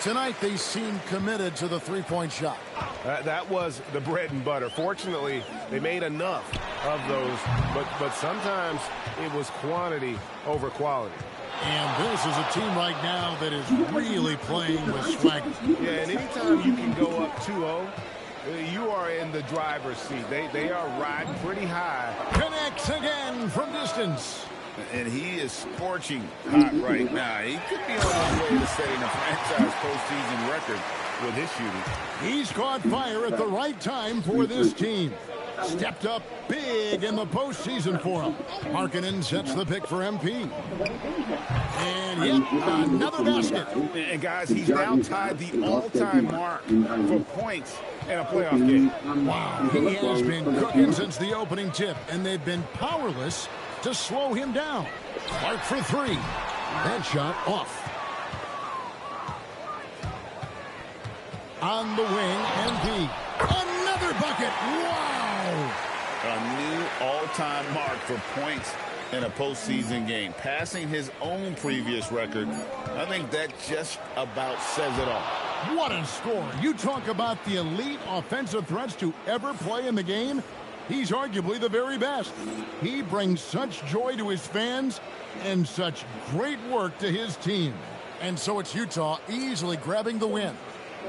Tonight they seem committed to the 3-point shot. That was the bread and butter. Fortunately, they made enough of those, but sometimes it was quantity over quality. And this is a team right now that is really playing with swagger. Yeah, and anytime you can go up 2-0, you are in the driver's seat. They are riding pretty high. Connects again from distance. And he is scorching hot right now. He could be on his way to setting a franchise postseason record with his shooting. He's caught fire at the right time for this team. Stepped up big in the postseason for him. Markkanen sets the pick for MP. And yet another basket. And guys, he's now tied the all-time mark for points in a playoff game. Wow, he has been cooking since the opening tip, and they've been powerless to slow him down. Clark for three. That shot off. On the wing, MP. Another bucket. Wow. A new all-time mark for points in a postseason game. Passing his own previous record. I think that just about says it all. What a score. You talk about the elite offensive threats to ever play in the game. He's arguably the very best. He brings such joy to his fans and such great work to his team. And so it's Utah easily grabbing the win.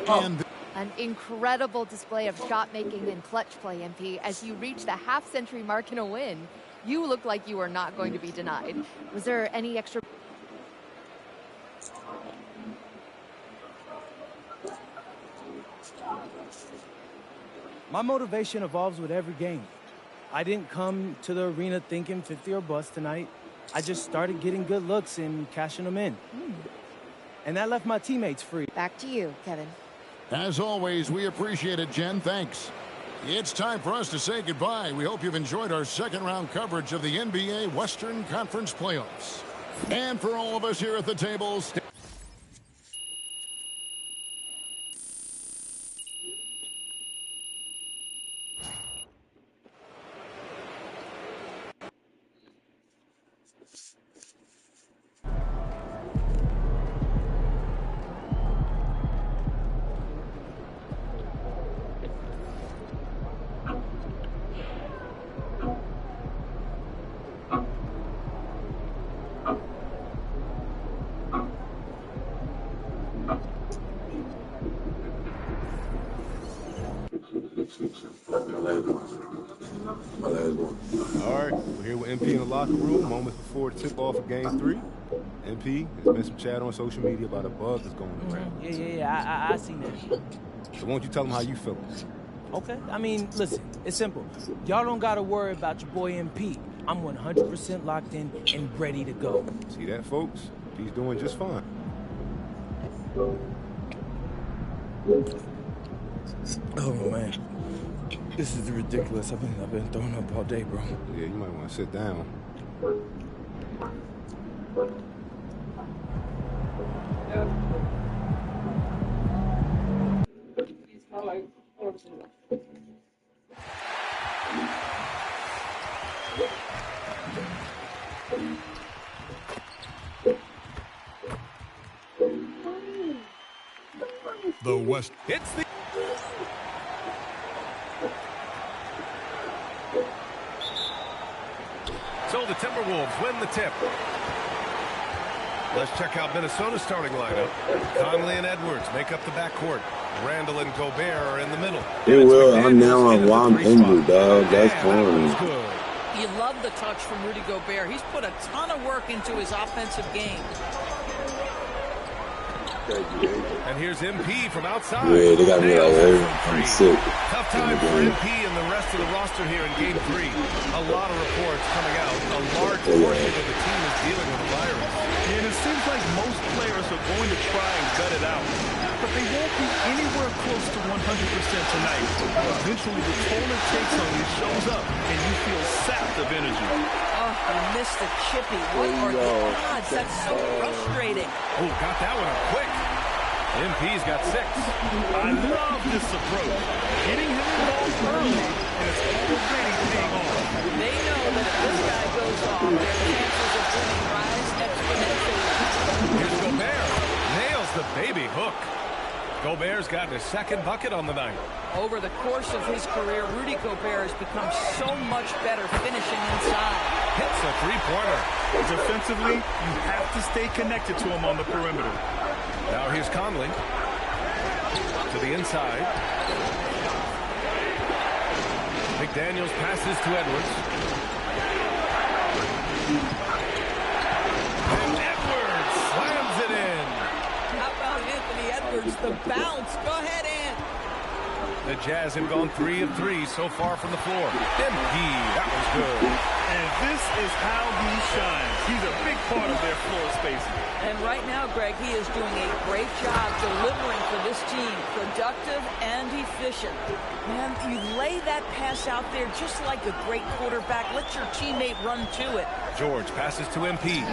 And an incredible display of shot making and clutch play, MP. As you reach the half-century mark in a win, you look like you are not going to be denied. Was there any extra... My motivation evolves with every game. I didn't come to the arena thinking 50 or bust tonight. I just started getting good looks and cashing them in. And that left my teammates free. Back to you, Kevin. As always, we appreciate it, Jen. Thanks. It's time for us to say goodbye. We hope you've enjoyed our second-round coverage of the NBA Western Conference Playoffs. And for all of us here at the table... All right, we're here with MP in the locker room, moments before the tip-off of Game 3. MP, there's been some chat on social media about a bug that's going around. Yeah, I see that. So won't you tell them how you feel? Okay, I mean, listen, it's simple. Y'all don't got to worry about your boy MP. I'm 100% locked in and ready to go. See that, folks? He's doing just fine. Oh, man. This is ridiculous. I've been throwing up all day, bro. Yeah, you might want to sit down. The West. It's the... So the Timberwolves win the tip. Let's check out Minnesota's starting lineup. Conley and Edwards make up the backcourt. Randall and Gobert are in the middle. It will. I'm now on Wam Ingle, dog. That's fine. You love the touch from Rudy Gobert. He's put a ton of work into his offensive game. And here's MP from outside. Yeah, they got me like I'm sick. Tough time for MP and the rest of the roster here in Game 3. A lot of reports coming out. A large portion of the team is dealing with the virus. And it seems like most players are going to try and gut it out. But they won't be anywhere close to 100% tonight. Eventually, the toll it takes on you shows up, and you feel sapped of energy. Oh, he missed the chippy. What are the odds? That's so frustrating. Oh, got that one up quick. MP's got 6. I love this approach. Getting him involved early, and it's already paying off. They know that if this guy goes off, their chances of winning rise exponentially. Here's Gobert. Nails the baby hook. Gobert's gotten his second bucket on the night. Over the course of his career, Rudy Gobert has become so much better finishing inside. Hits a three-pointer. Defensively, you have to stay connected to him on the perimeter. Now here's Conley. To the inside. McDaniels passes to Edwards. Jazz have gone 3 of 3 so far from the floor. MP, that was good. And this is how he shines. He's a big part of their floor spacing. And right now, Greg, he is doing a great job delivering for this team. Productive and efficient. Man, you lay that pass out there just like a great quarterback. Let your teammate run to it. George passes to MP.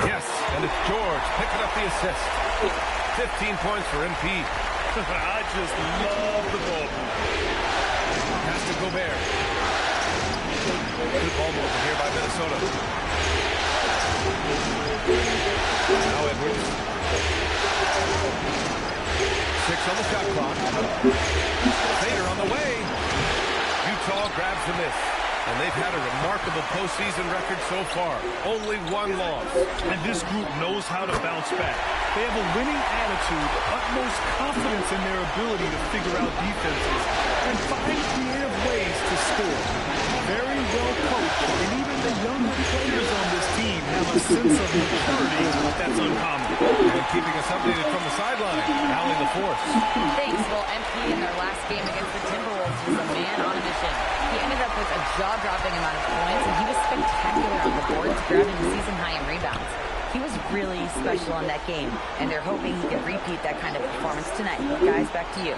Yes, and it's George picking up the assist. 15 points for MP. I just love the ball move. Pass to Gobert. Good ball movement here by Minnesota. Now Edwards. 6 on the shot clock. Fader on the way. Utah grabs the miss. And they've had a remarkable postseason record so far. Only 1 loss. And this group knows how to bounce back. They have a winning attitude, utmost confidence in their ability to figure out defenses, and find creative ways to score. Very well coached, and even the younger players on this team have a sense of maturity that's uncommon. And keeping us updated from the sideline, Allie LaForce. Thanks. Well, MP in their last game against the Timberwolves was a man on a mission. He ended up with a jaw-dropping amount of points, and he was spectacular on the boards, grabbing the season high in rebounds. He was really special in that game, and they're hoping he can repeat that kind of performance tonight. Guys, back to you.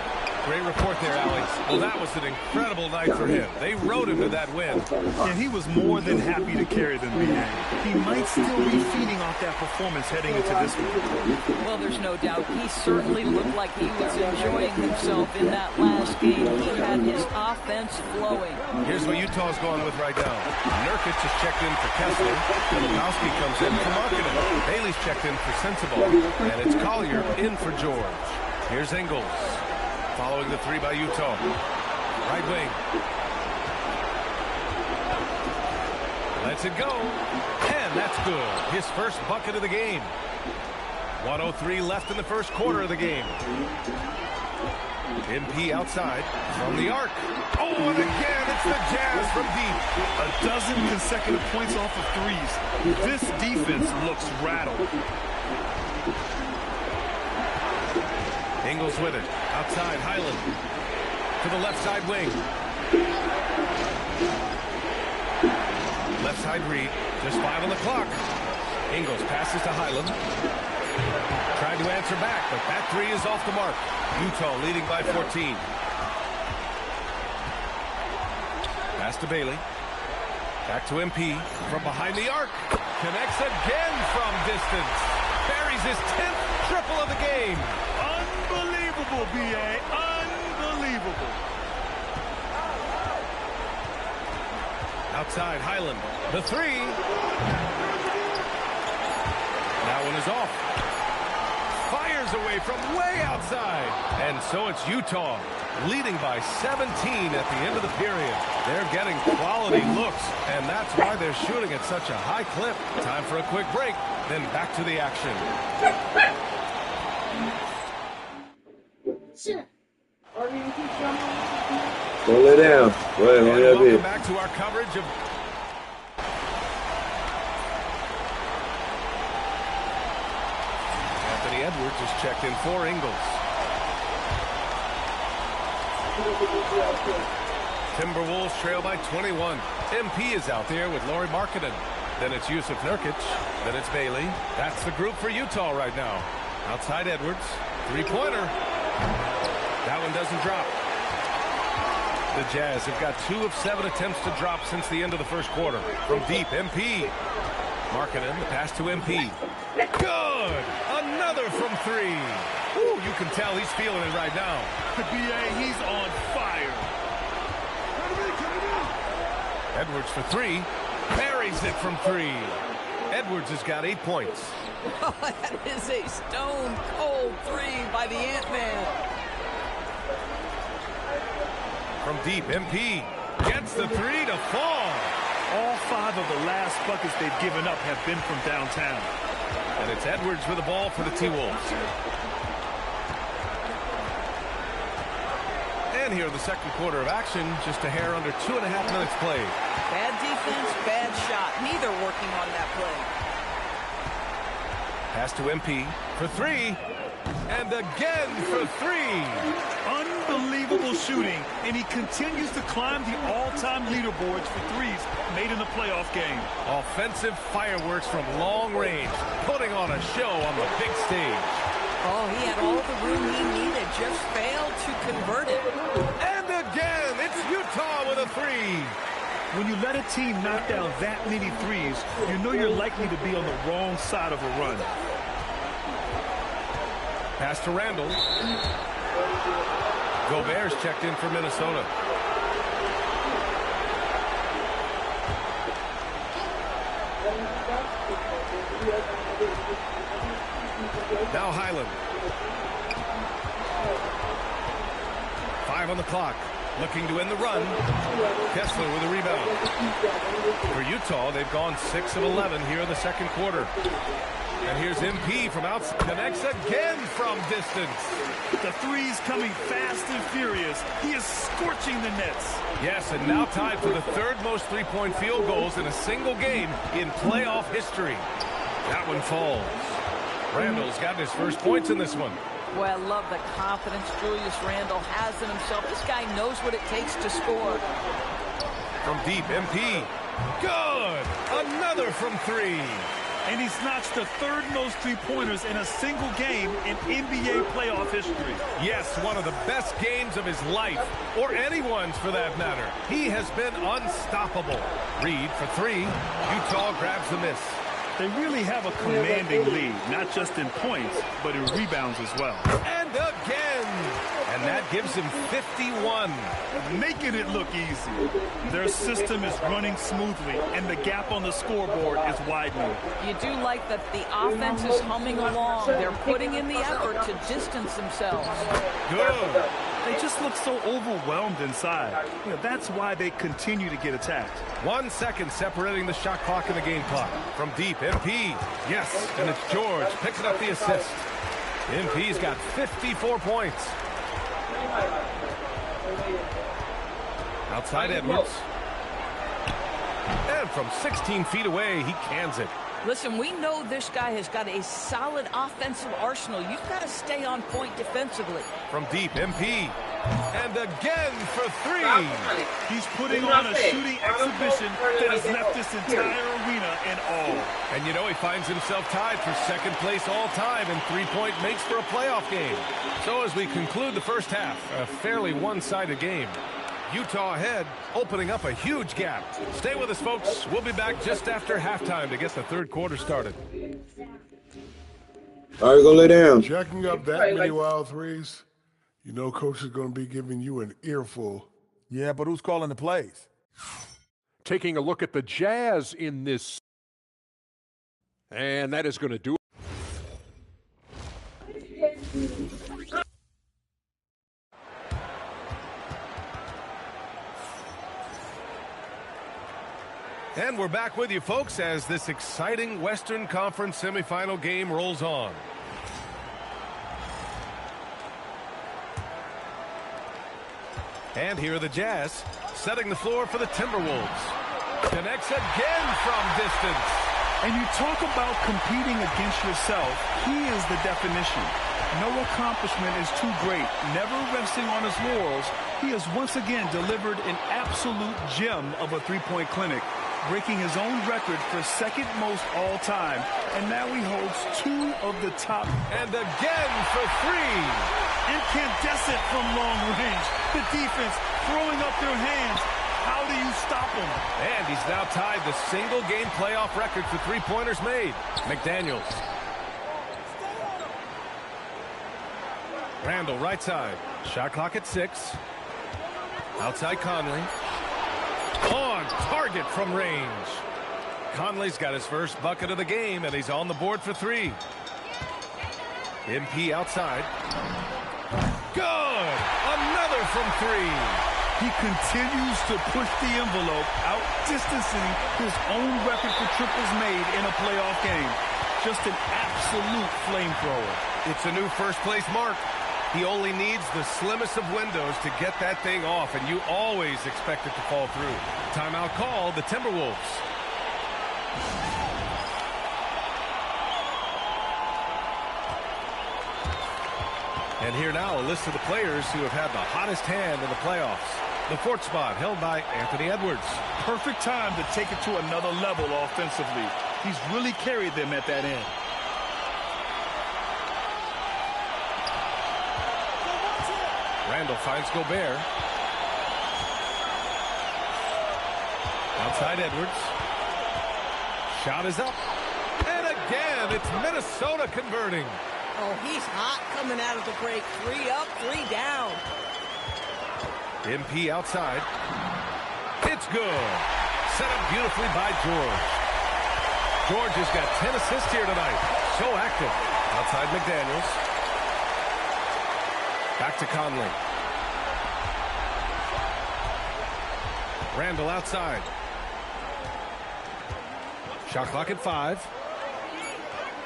Great report there, Alex. Well, that was an incredible night for him. They rode him to that win. And he was more than happy to carry them, B.A. He might still be feeding off that performance heading into this one. Well, there's no doubt. He certainly looked like he was enjoying himself in that last game. He had his offense flowing. Here's what Utah's going with right now. Nurkic is checked in for Kessler. Filipowski comes in for Markkanen. Bailey's checked in for Sensabaugh. And it's Collier in for George. Here's Ingles. Following the 3 by Utah. Right wing. Lets it go. And that's good. His first bucket of the game. 1:03 left in the first quarter of the game. MP outside from the arc. Oh, and again, it's the Jazz from deep. A dozen consecutive points off of threes. This defense looks rattled. Ingles with it. Outside, Highland. To the left side wing. Left side read. Just 5 on the clock. Ingles passes to Highland. Tried to answer back, but that 3 is off the mark. Utah leading by 14. Pass to Bailey. Back to MP. From behind the arc. Connects again from distance. Buries his 10th triple of the game. Unbelievable, B.A. Unbelievable. Outside, Highland. The 3. That one is off. Fires away from way outside. And so it's Utah leading by 17 at the end of the period. They're getting quality looks, and that's why they're shooting at such a high clip. Time for a quick break, then back to the action. Don't lay down. Go ahead, welcome back to our coverage of Anthony Edwards is checked in for Ingles. Timberwolves trail by 21. MP is out there with Lauri Markkanen. Then it's Jusuf Nurkic. Then it's Bailey. That's the group for Utah right now. Outside Edwards. 3-pointer. That one doesn't drop. The Jazz have got 2 of 7 attempts to drop since the end of the first quarter. From deep, MP. Markkanen, the pass to MP. Good! Another from 3. Ooh, you can tell he's feeling it right now. B.A., he's on fire. Edwards for 3. Buries it from 3. Edwards has got 8 points. Oh, that is a stone-cold 3 by the Ant-Man. From deep, MP gets the 3 to fall. All 5 of the last buckets they've given up have been from downtown. And it's Edwards with the ball for the T-Wolves. And here in the second quarter of action, just a hair under 2.5 minutes played. Bad defense, bad shot. Neither working on that play. Pass to MP for 3. And again for 3. Unbelievable shooting, and he continues to climb the all-time leaderboards for threes made in the playoff game. Offensive fireworks from long range, putting on a show on the big stage. Oh, he had all the room he needed, just failed to convert it. And again, it's Utah with a three. When you let a team knock down that many threes, you know you're likely to be on the wrong side of a run. Pass to Randall. Gobert's checked in for Minnesota. Now Highland. 5 on the clock. Looking to end the run. Kessler with a rebound. For Utah, they've gone 6 of 11 here in the second quarter. And here's MP from outside. Connects again from distance. The three's coming fast and furious. He is scorching the nets. Yes, and now tied for the third most three-point field goals in a single game in playoff history. That one falls. Randall's got his first points in this one. Boy, I love the confidence Julius Randle has in himself. This guy knows what it takes to score. From deep, MP. Good! Another from three. And he's notched the third most three-pointers in a single game in NBA playoff history. Yes, one of the best games of his life, or anyone's for that matter. He has been unstoppable. Reed for three. Utah grabs the miss. They really have a commanding lead, not just in points, but in rebounds as well. And again! And that gives him 51. Making it look easy. Their system is running smoothly, and the gap on the scoreboard is widening. You do like that the offense is humming along. They're putting in the effort to distance themselves. Good. They just look so overwhelmed inside. You know, that's why they continue to get attacked. 1 second separating the shot clock and the game clock. From deep, MP. Yes, and it's George picking up the assist. MP's got 54 points. Outside Edwards. And from 16 feet away, he cans it. Listen, we know this guy has got a solid offensive arsenal. You've got to stay on point defensively. From deep, MP. And again for three. He's putting on a shooting exhibition that has left this entire arena in awe. And you know he finds himself tied for second place all time in three-point makes for a playoff game. So as we conclude the first half, a fairly one-sided game. Utah ahead, opening up a huge gap. Stay with us, folks. We'll be back just after halftime to get the third quarter started. All right, go lay down. Jacking up that many wild threes, you know Coach is going to be giving you an earful. Yeah, but who's calling the plays? Taking a look at the Jazz in this. And that is going to do it. And we're back with you, folks, as this exciting Western Conference semifinal game rolls on. And here are the Jazz, setting the floor for the Timberwolves. Connects again from distance. And you talk about competing against yourself. He is the definition. No accomplishment is too great. Never resting on his laurels, he has once again delivered an absolute gem of a three-point clinic, breaking his own record for second most all time. And now he holds two of the top. And again for three. Incandescent from long range. The defense throwing up their hands. How do you stop him? And he's now tied the single-game playoff record for three-pointers made. McDaniels. Randall, right side. Shot clock at 6. Outside Conley. On target from range. Conley's got his first bucket of the game, and he's on the board for three. MP outside. Good! Another from three. He continues to push the envelope, out-distancing his own record for triples made in a playoff game. Just an absolute flamethrower. It's a new first-place mark. He only needs the slimmest of windows to get that thing off, and you always expect it to fall through. Timeout called, the Timberwolves. And here now, a list of the players who have had the hottest hand in the playoffs. The fourth spot held by Anthony Edwards. Perfect time to take it to another level offensively. He's really carried them at that end. Randall finds Gobert. Outside Edwards. Shot is up. And again, it's Minnesota converting. Oh, he's hot coming out of the break. 3 up, 3 down. MP outside. It's good. Set up beautifully by George. George has got 10 assists here tonight. So active. Outside McDaniels. Back to Conley. Randall outside. Shot clock at 5.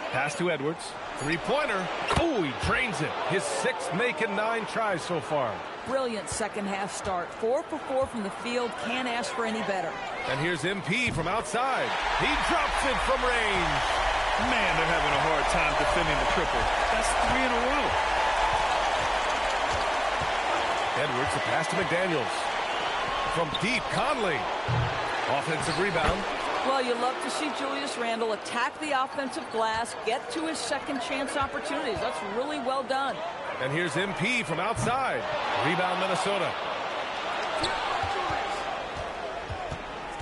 Pass to Edwards. Three-pointer. Oh, he drains it. His 6th make in 9 tries so far. Brilliant second-half start. 4 for 4 from the field. Can't ask for any better. And here's MP from outside. He drops it from range. Man, they're having a hard time defending the triple. That's 3 in a row. Edwards, the pass to McDaniels. From deep, Conley. Offensive rebound. Well, you love to see Julius Randle attack the offensive glass, get to his second chance opportunities. That's really well done. And here's MP from outside. Rebound, Minnesota.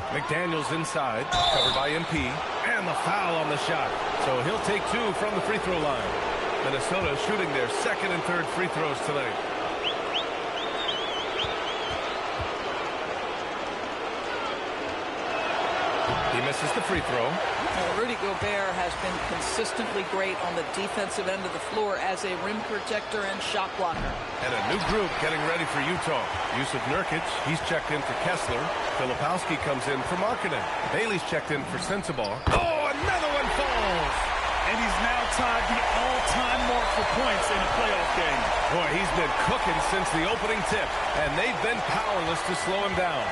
McDaniels inside, covered by MP. And the foul on the shot. So he'll take 2 from the free throw line. Minnesota shooting their 2nd and 3rd free throws tonight. He misses the free throw. Well, Rudy Gobert has been consistently great on the defensive end of the floor as a rim protector and shot blocker. And a new group getting ready for Utah. Yusuf Nurkic, he's checked in for Kessler. Filipowski comes in for Markkanen. Bailey's checked in for Sensabaugh. Oh, another one falls! And he's now tied the all-time mark for points in a playoff game. Boy, he's been cooking since the opening tip, and they've been powerless to slow him down.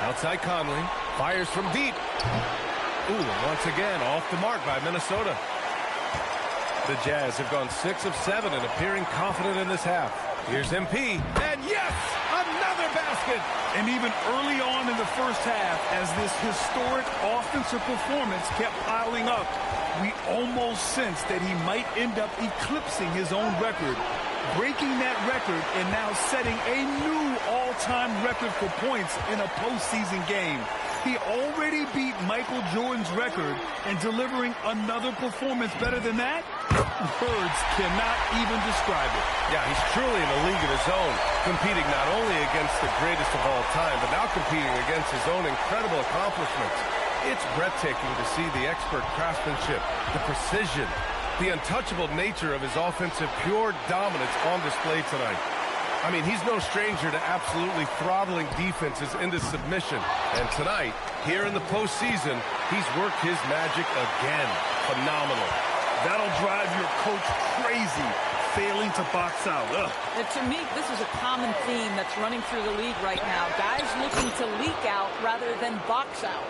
Outside Conley, fires from deep. Ooh, once again, off the mark by Minnesota. The Jazz have gone 6 of 7 and appearing confident in this half. Here's MP, and yes, another basket! And even early on in the first half, as this historic offensive performance kept piling up, we almost sensed that he might end up eclipsing his own record, breaking that record and now setting a new all-time record for points in a postseason game. He already beat Michael Jordan's record, and delivering another performance better than that? Words cannot even describe it. Yeah, he's truly in a league of his own, competing not only against the greatest of all time, but now competing against his own incredible accomplishments. It's breathtaking to see the expert craftsmanship, the precision, the untouchable nature of his offensive pure dominance on display tonight. I mean, he's no stranger to absolutely throttling defenses into submission. And tonight, here in the postseason, he's worked his magic again. Phenomenal. That'll drive your coach crazy, failing to box out. Ugh. And to me, this is a common theme that's running through the league right now. Guys looking to leak out rather than box out.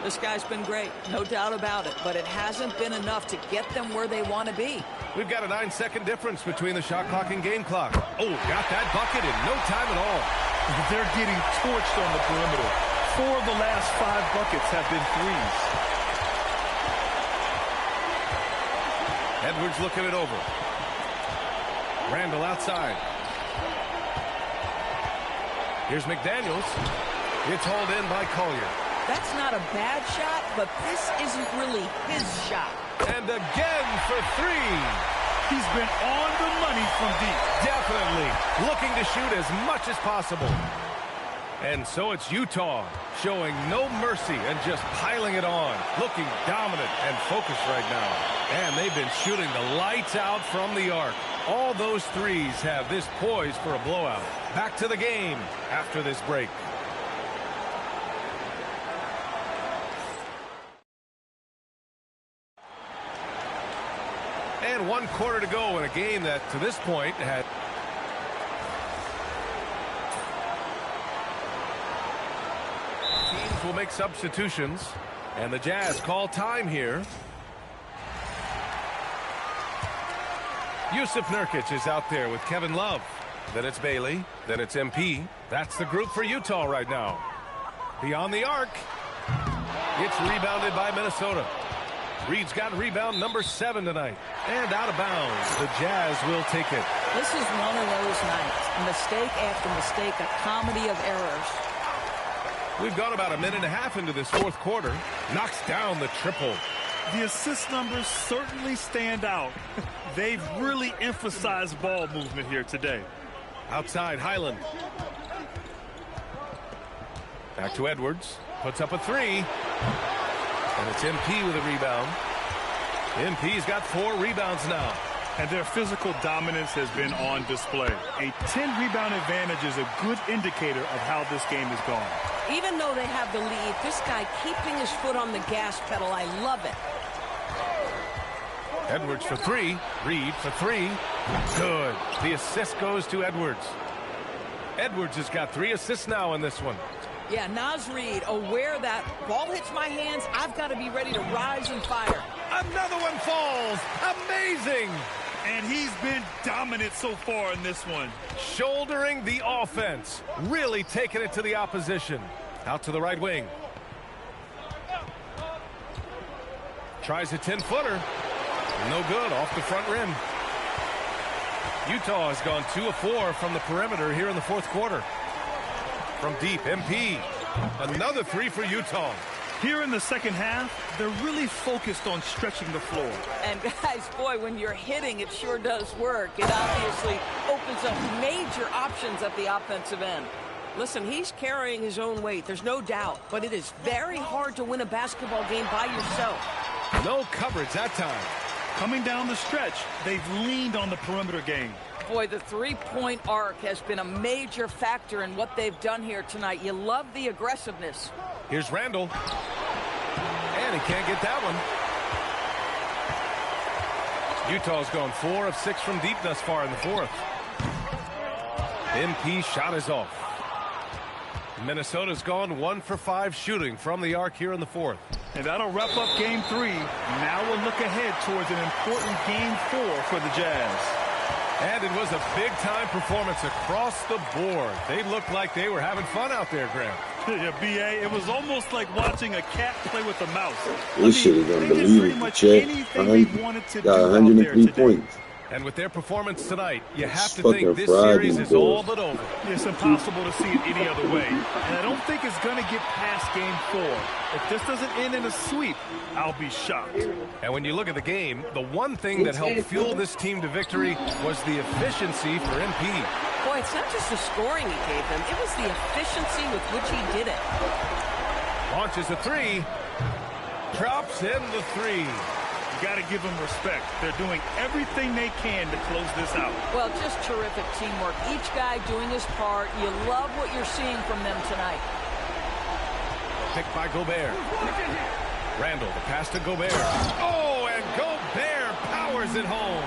This guy's been great, no doubt about it, but it hasn't been enough to get them where they want to be. We've got a 9-second difference between the shot clock and game clock. Oh, got that bucket in no time at all. They're getting torched on the perimeter. 4 of the last 5 buckets have been threes. Edwards looking it over. Randall outside. Here's McDaniels. It's hauled in by Collier. That's not a bad shot, but this isn't really his shot. And again for 3. He's been on the money from deep. Definitely looking to shoot as much as possible. And so it's Utah showing no mercy and just piling it on. Looking dominant and focused right now. And they've been shooting the lights out from the arc. All those threes have this poised for a blowout. Back to the game after this break. And 1 quarter to go in a game that, to this point, had... Teams will make substitutions, and the Jazz call time here. Yusuf Nurkic is out there with Kevin Love. Then it's Bailey. Then it's MP. That's the group for Utah right now. Beyond the arc. It's rebounded by Minnesota. Reed's got rebound number 7 tonight. And out of bounds. The Jazz will take it. This is one of those nights. Mistake after mistake, a comedy of errors. We've gone about a minute and a half into this fourth quarter. Knocks down the triple. The assist numbers certainly stand out. They've really emphasized ball movement here today. Outside, Highland. Back to Edwards. Puts up a 3. And it's MP with a rebound. MP's got 4 rebounds now. And their physical dominance has been on display. A 10-rebound advantage is a good indicator of how this game is going. Even though they have the lead, this guy keeping his foot on the gas pedal, I love it. Edwards for 3. Reed for 3. Good. The assist goes to Edwards. Edwards has got 3 assists now in this one. Yeah, Naz Reid, aware that ball hits my hands, I've got to be ready to rise and fire. Another one falls. Amazing. And he's been dominant so far in this one. Shouldering the offense. Really taking it to the opposition. Out to the right wing. Tries a 10-footer. No good. Off the front rim. Utah has gone 2 of 4 from the perimeter here in the fourth quarter. From deep, MP. Another 3 for Utah. Here in the second half, they're really focused on stretching the floor. And guys, boy, when you're hitting, it sure does work. It obviously opens up major options at the offensive end. Listen, he's carrying his own weight, there's no doubt. But it is very hard to win a basketball game by yourself. No coverage that time. Coming down the stretch, they've leaned on the perimeter game. Boy, the three-point arc has been a major factor in what they've done here tonight. You love the aggressiveness. Here's Randall. And he can't get that one. Utah's gone 4 of 6 from deep thus far in the fourth. MP shot is off. Minnesota's gone 1 for 5 shooting from the arc here in the fourth. And that'll wrap up game 3. Now we'll look ahead towards an important game 4 for the Jazz. And it was a big-time performance across the board. They looked like they were having fun out there, Graham. Yeah, B.A., it was almost like watching a cat play with a mouse. This shit is unbelievable. Check. Got 103 points. And with their performance tonight, you have to think this series is all but over. It's impossible to see it any other way. And I don't think it's going to get past game 4. If this doesn't end in a sweep, I'll be shocked. And when you look at the game, the one thing that helped fuel this team to victory was the efficiency for MP. Boy, it's not just the scoring he gave them. It was the efficiency with which he did it. Launches a 3. Drops in the 3. Got to give them respect. They're doing everything they can to close this out. Well, just terrific teamwork. Each guy doing his part. You love what you're seeing from them tonight. Picked by Gobert. Randall, the pass to Gobert. Oh, and Gobert powers it home.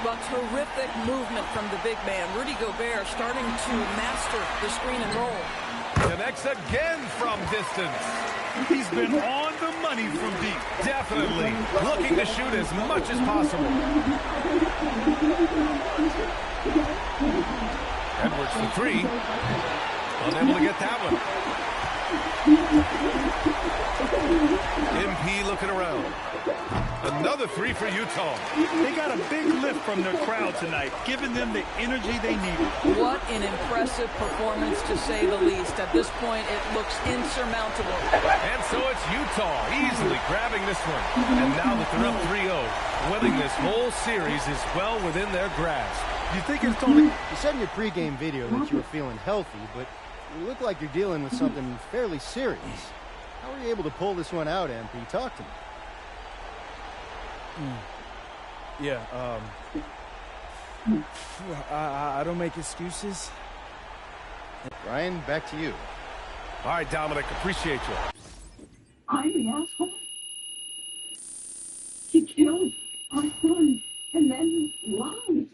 Well, terrific movement from the big man. Rudy Gobert starting to master the screen and roll. Connects again from distance. He's been on the money from deep. Definitely. Looking to shoot as much as possible. Edwards for 3. Unable to get that one. MP looking around. Another 3 for Utah. They got a big lift from their crowd tonight, giving them the energy they needed. What an impressive performance, to say the least. At this point, it looks insurmountable. And so it's Utah easily grabbing this one. And now that they're up 3-0, winning this whole series is well within their grasp. You think it's Tony? You said in your pregame video that you were feeling healthy, but you look like you're dealing with something fairly serious. How were you able to pull this one out, MP? Talk to me. Yeah, I don't make excuses. Ryan, back to you. All right, Dominic, appreciate you. I'm the asshole. He killed our son and then lied.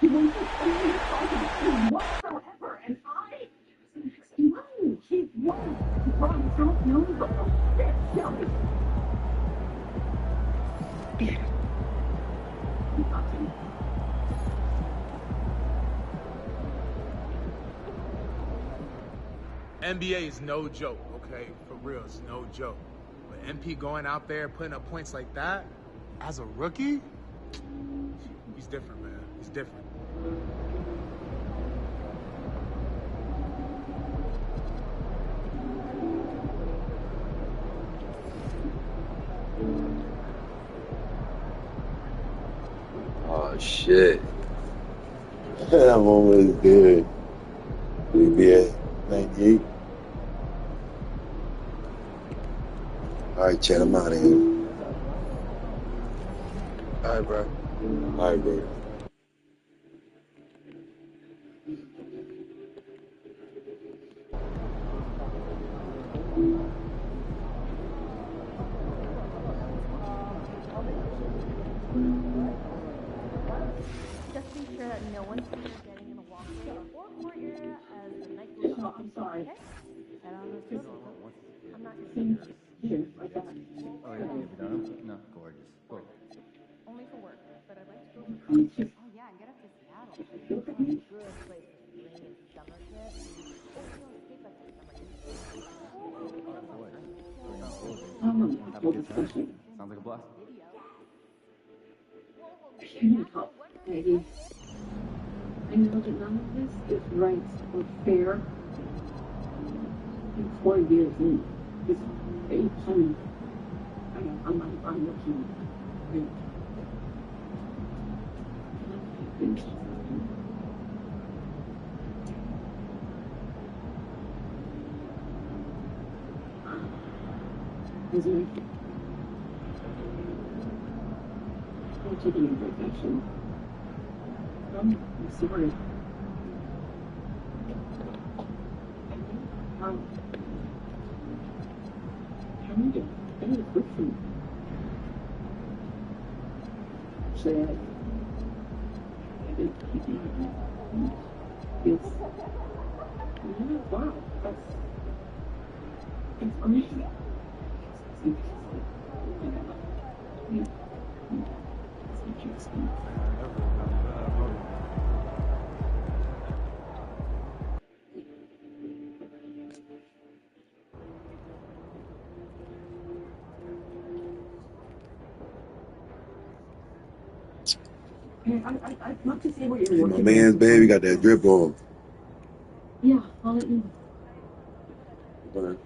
He wasn't anything whatsoever, and I was next to mine. He won. I don't know the whole shit. NBA is no joke, okay? For real, it's no joke. But MP going out there, putting up points like that, as a rookie, he's different, man. He's different. Oh, shit. I'm almost there. We be at 98. All right, Chad, I'm out of here. All right, bro. All right, bro. Just be sure that no one's getting in the walkway or court area as the night goes on. I'm sorry. Okay? I'm not here like that. Oh, yeah, you done? No, gorgeous. Cool. Only for work, but I'd like to go for college. Oh yeah, and get up to Seattle. It's a good place for spring and summer trips. Sounds like a blast. Can't help, Peggy. I know that none of this is right or fair. In 4 years in this fake time, I'm looking great. Isn't it? I'm taking imperfection. I'm sorry. I need it quick from you. Say I didn't keep you. It's, wow, that's amazing. I'd love to see what you're working My man's baby got that drip on. Yeah, I'll let you know.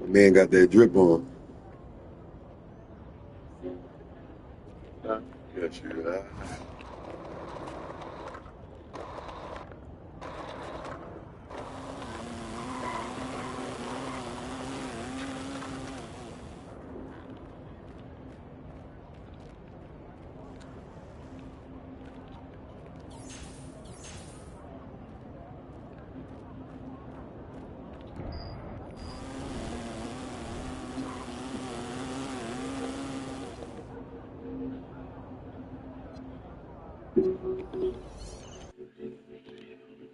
My man got that drip on. Got you.